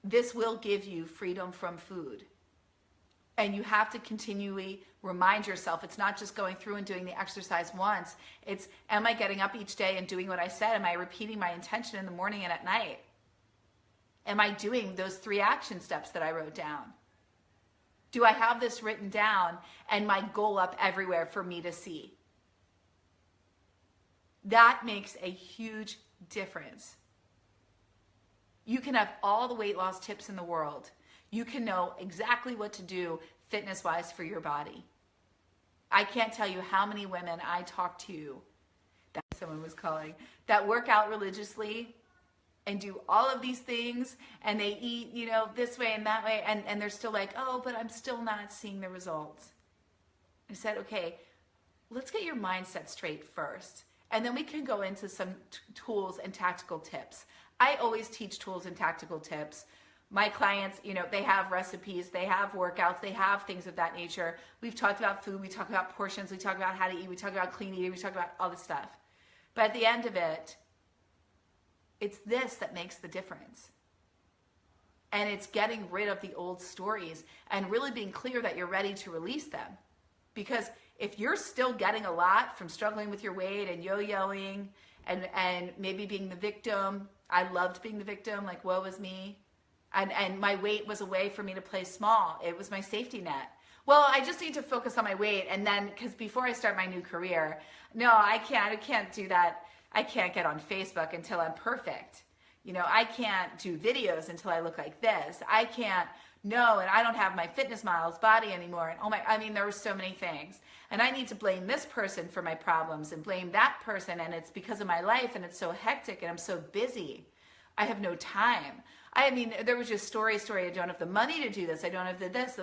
this will give you freedom from food. And you have to continually remind yourself, it's not just going through and doing the exercise once. It's, am I getting up each day and doing what I said? Am I repeating my intention in the morning and at night? Am I doing those 3 action steps that I wrote down? Do I have this written down and my goal up everywhere for me to see? That makes a huge difference. You can have all the weight loss tips in the world. You can know exactly what to do fitness-wise for your body. I can't tell you how many women I talk to, that someone was calling, that work out religiously and do all of these things, and they eat, you know, this way and that way, and they're still like, oh, but I'm still not seeing the results. I said, okay, let's get your mindset straight first, and then we can go into some tools and tactical tips. I always teach tools and tactical tips. My clients, you know, they have recipes, they have workouts, they have things of that nature. We've talked about food, we talk about portions, we talk about how to eat, we talk about clean eating, we talk about all this stuff. But at the end of it, it's this that makes the difference. And it's getting rid of the old stories and really being clear that you're ready to release them. Because if you're still getting a lot from struggling with your weight and yo-yoing and maybe being the victim, I loved being the victim, like woe is me. And my weight was a way for me to play small. It was my safety net. Well, I just need to focus on my weight. And then, because before I start my new career, no, I can't do that. I can't get on Facebook until I'm perfect. You know, I can't do videos until I look like this. I can't, no, and I don't have my fitness model's body anymore. And oh my, I mean, there were so many things. And I need to blame this person for my problems and blame that person. And it's because of my life and it's so hectic and I'm so busy. I have no time. I mean, there was just story. I don't have the money to do this. I don't have this.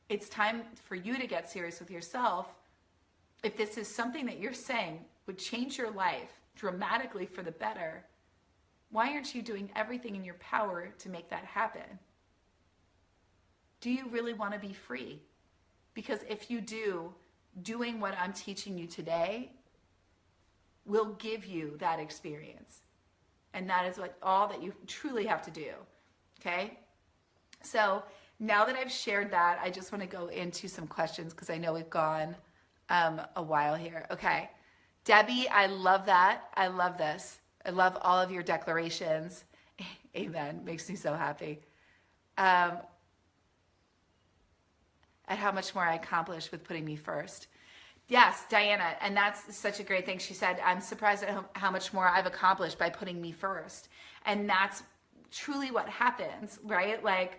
It's time for you to get serious with yourself. If this is something that you're saying would change your life dramatically for the better, why aren't you doing everything in your power to make that happen? Do you really want to be free? Because if you do, doing what I'm teaching you today will give you that experience. And that is what all that you truly have to do, okay? So now that I've shared that, I just want to go into some questions because I know we've gone a while here. Okay, Debbie, I love that. I love this. I love all of your declarations. Amen. Makes me so happy. At how much more I accomplished with putting me first. Yes, Diana, and that's such a great thing. She said, I'm surprised at how much more I've accomplished by putting me first. And that's truly what happens, right? Like,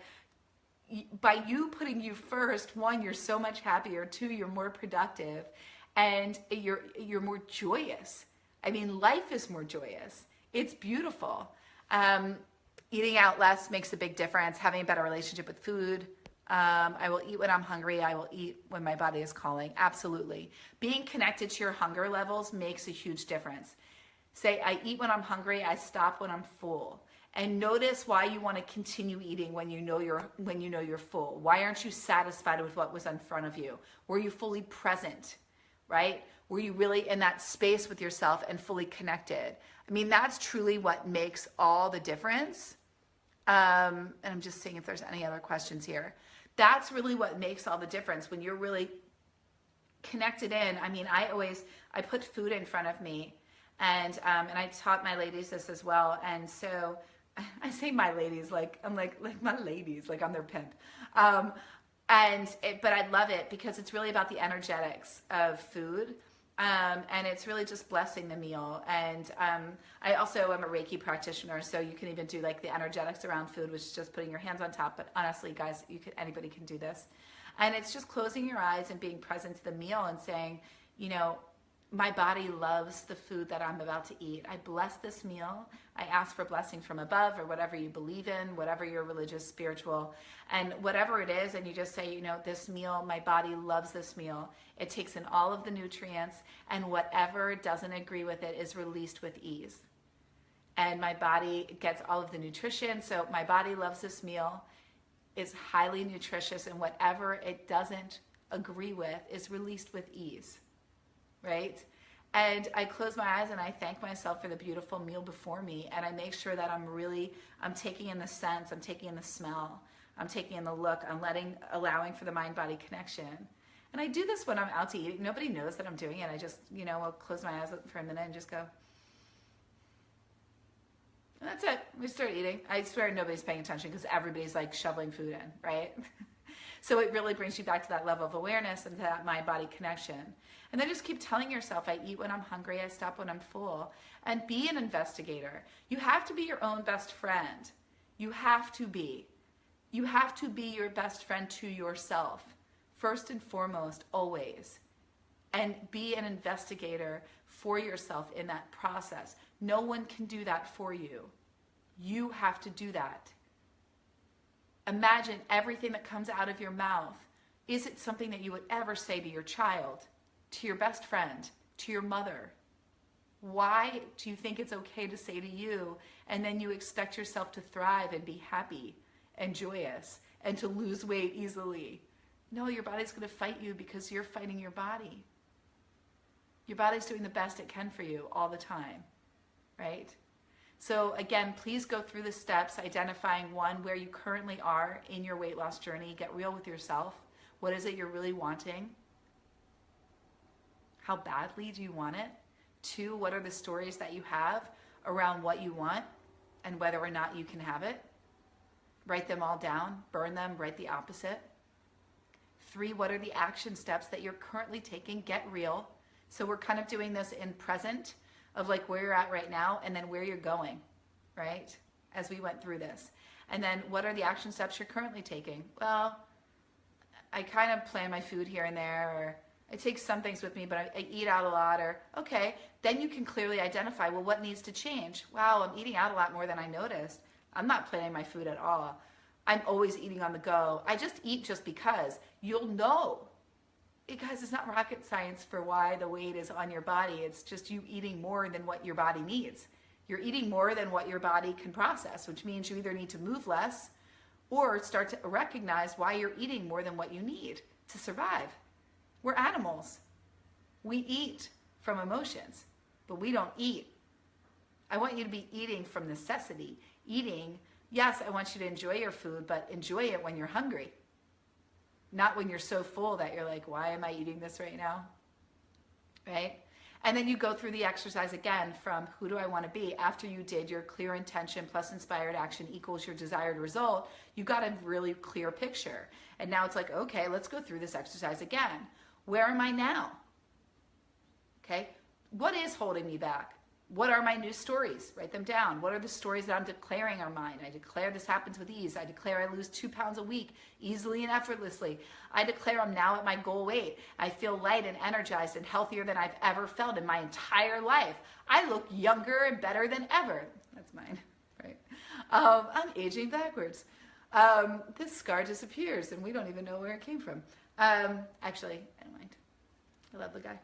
by you putting you first, 1, you're so much happier. 2, you're more productive. And you're more joyous. I mean, life is more joyous. It's beautiful. Eating out less makes a big difference. Having a better relationship with food. I will eat when I'm hungry. I will eat when my body is calling. Absolutely. Being connected to your hunger levels makes a huge difference. Say, I eat when I'm hungry. I stop when I'm full. And notice why you want to continue eating when you know you're full. Why aren't you satisfied with what was in front of you? Were you fully present, right? Were you really in that space with yourself and fully connected? I mean, that's truly what makes all the difference. And I'm just seeing if there's any other questions here. That's really what makes all the difference when you're really connected in. I mean, I put food in front of me, and I taught my ladies this as well. And so I say my ladies, like I'm like my ladies, like I'm their pimp. But I love it because it's really about the energetics of food. And it's really just blessing the meal. And I also am a Reiki practitioner, so you can even do like the energetics around food, which is just putting your hands on top. But honestly, guys, anybody can do this. And it's just closing your eyes and being present to the meal and saying, you know, My body loves the food that I'm about to eat. I bless this meal. I ask for blessing from above, or whatever you believe in, whatever your religious, spiritual, and whatever it is. And you just say, you know, this meal, my body loves this meal. It takes in all of the nutrients, and whatever doesn't agree with it is released with ease. And my body gets all of the nutrition. So my body loves this meal. It's highly nutritious, and whatever it doesn't agree with is released with ease. Right? And I close my eyes and I thank myself for the beautiful meal before me, and I make sure that I'm taking in the sense, I'm taking in the smell, I'm taking in the look, I'm allowing for the mind-body connection. And I do this when I'm out to eat. Nobody knows that I'm doing it. I just, you know, I'll close my eyes for a minute and just go. And that's it. We start eating. I swear nobody's paying attention because everybody's like shoveling food in, right? So it really brings you back to that level of awareness and to that mind-body connection. And then just keep telling yourself, I eat when I'm hungry, I stop when I'm full. And be an investigator. You have to be your own best friend. You have to be. You have to be your best friend to yourself, first and foremost, always. And be an investigator for yourself in that process. No one can do that for you. You have to do that. Imagine everything that comes out of your mouth. Is it something that you would ever say to your child, to your best friend, to your mother? Why do you think it's okay to say to you, and then you expect yourself to thrive and be happy and joyous and to lose weight easily? No, your body's going to fight you because you're fighting your body. Your body's doing the best it can for you all the time, right? So again, please go through the steps, identifying one, where you currently are in your weight loss journey. Get real with yourself. What is it you're really wanting? How badly do you want it? 2, what are the stories that you have around what you want and whether or not you can have it? Write them all down, burn them, write the opposite. 3, what are the action steps that you're currently taking? Get real. So we're kind of doing this in present, of like where you're at right now and then where you're going, right? As we went through this. And then what are the action steps you're currently taking? Well, I kind of plan my food here and there, or I take some things with me, but I eat out a lot, or okay, then you can clearly identify, well, what needs to change? Wow, I'm eating out a lot more than I noticed. I'm not planning my food at all. I'm always eating on the go. I just eat just because. You'll know. Because it's not rocket science for why the weight is on your body. It's just you eating more than what your body needs. You're eating more than what your body can process, which means you either need to move less or start to recognize why you're eating more than what you need to survive. We're animals. We eat from emotions, but we don't eat. I want you to be eating from necessity. Eating, yes, I want you to enjoy your food, but enjoy it when you're hungry. Not when you're so full that you're like, why am I eating this right now? Right? And then you go through the exercise again from who do I want to be? After you did your clear intention plus inspired action equals your desired result, you got a really clear picture. And now it's like, okay, let's go through this exercise again. Where am I now? Okay? What is holding me back? What are my new stories? Write them down. What are the stories that I'm declaring are mine? I declare this happens with ease. I declare I lose 2 pounds a week easily and effortlessly. I declare I'm now at my goal weight. I feel light and energized and healthier than I've ever felt in my entire life. I look younger and better than ever. That's mine, right? I'm aging backwards. This scar disappears and we don't even know where it came from. Actually, I don't mind. I love the guy.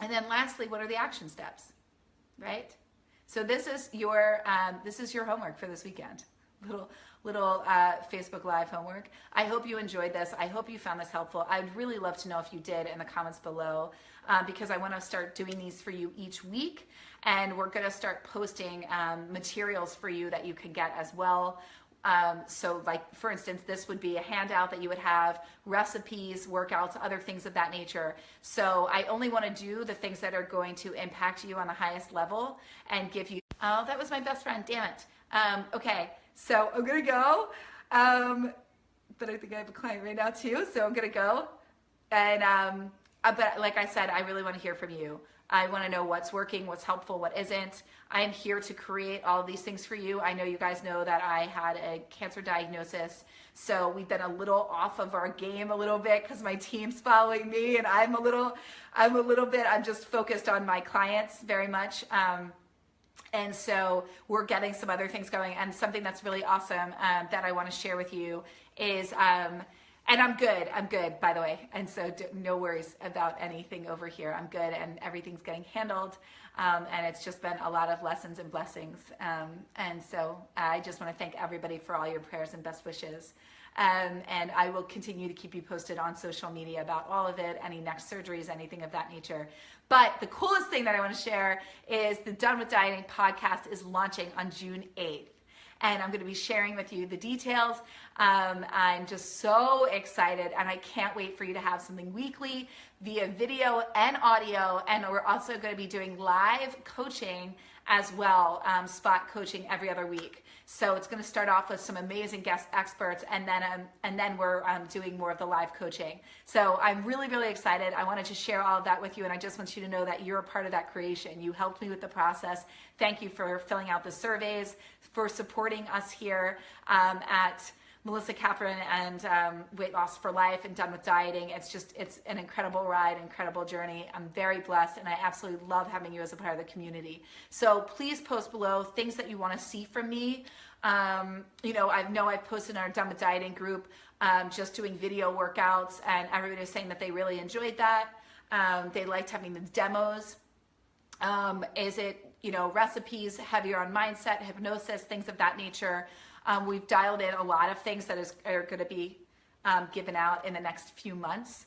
And then lastly, what are the action steps, right? So this is your homework for this weekend. Little Facebook Live homework. I hope you enjoyed this. I hope you found this helpful. I'd really love to know if you did in the comments below, because I want to start doing these for you each week, and we're going to start posting materials for you that you can get as well. So like, for instance, this would be a handout that you would have, recipes, workouts, other things of that nature. So I only want to do the things that are going to impact you on the highest level and give you, oh, that was my best friend, damn it. Okay, so I'm going to go, but I think I have a client right now too, so I'm going to go. And, but like I said, I really want to hear from you. I want to know what's working, what's helpful, what isn't. I am here to create all of these things for you. I know you guys know that I had a cancer diagnosis, so we've been a little off of our game a little bit because my team's following me, and I'm just focused on my clients very much. And so we're getting some other things going, and something that's really awesome that I want to share with you is, and I'm good, by the way. And so no worries about anything over here. I'm good, and everything's getting handled. And it's just been a lot of lessons and blessings. And so I just want to thank everybody for all your prayers and best wishes. And I will continue to keep you posted on social media about all of it, any next surgeries, anything of that nature. But the coolest thing that I want to share is the Done with Dieting podcast is launching on June 8th. And I'm going to be sharing with you the details. I'm just so excited, and I can't wait for you to have something weekly via video and audio. And we're also going to be doing live coaching as well, spot coaching every other week. So it's going to start off with some amazing guest experts, and then we're doing more of the live coaching. So I'm really, really excited. I wanted to share all of that with you, and I just want you to know that you're a part of that creation. You helped me with the process. Thank you for filling out the surveys, for supporting us here at Melissa Catherine and Weight Loss for Life and Done with Dieting. It's an incredible ride, incredible journey. I'm very blessed, and I absolutely love having you as a part of the community. So please post below things that you want to see from me. I know I've posted in our Done with Dieting group just doing video workouts, and everybody was saying that they really enjoyed that. They liked having the demos. Is it, recipes heavier on mindset, hypnosis, things of that nature. We've dialed in a lot of things that are going to be given out in the next few months.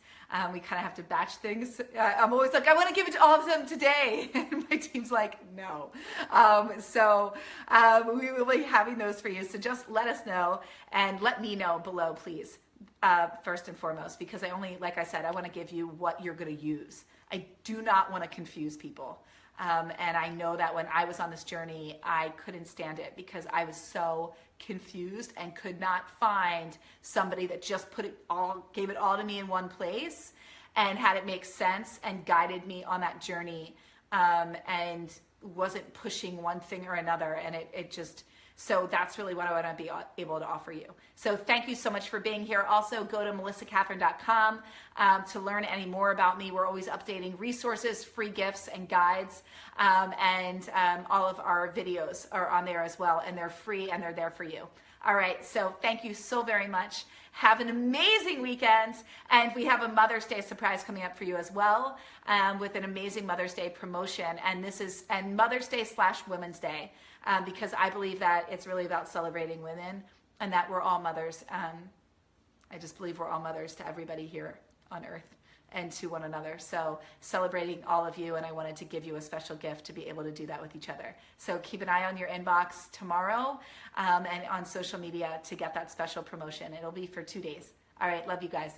We kind of have to batch things. I'm always like, I want to give it to all of them today. And my team's like, no. So we will be having those for you. So just let us know, and let me know below, please, first and foremost, because like I said, I want to give you what you're going to use. I do not want to confuse people. And I know that when I was on this journey, I couldn't stand it because I was so confused and could not find somebody that just gave it all to me in one place and had it make sense and guided me on that journey, and wasn't pushing one thing or another. And so that's really what I want to be able to offer you. So thank you so much for being here. Also, go to melissacatherine.com to learn any more about me. We're always updating resources, free gifts, and guides. And all of our videos are on there as well. And they're free, and they're there for you. All right, so thank you so very much. Have an amazing weekend. And we have a Mother's Day surprise coming up for you as well, with an amazing Mother's Day promotion. And Mother's Day / Women's Day. Because I believe that it's really about celebrating women, and that we're all mothers. I just believe we're all mothers to everybody here on earth and to one another. So celebrating all of you, and I wanted to give you a special gift to be able to do that with each other. So keep an eye on your inbox tomorrow and on social media to get that special promotion. It'll be for 2 days. All right, love you guys.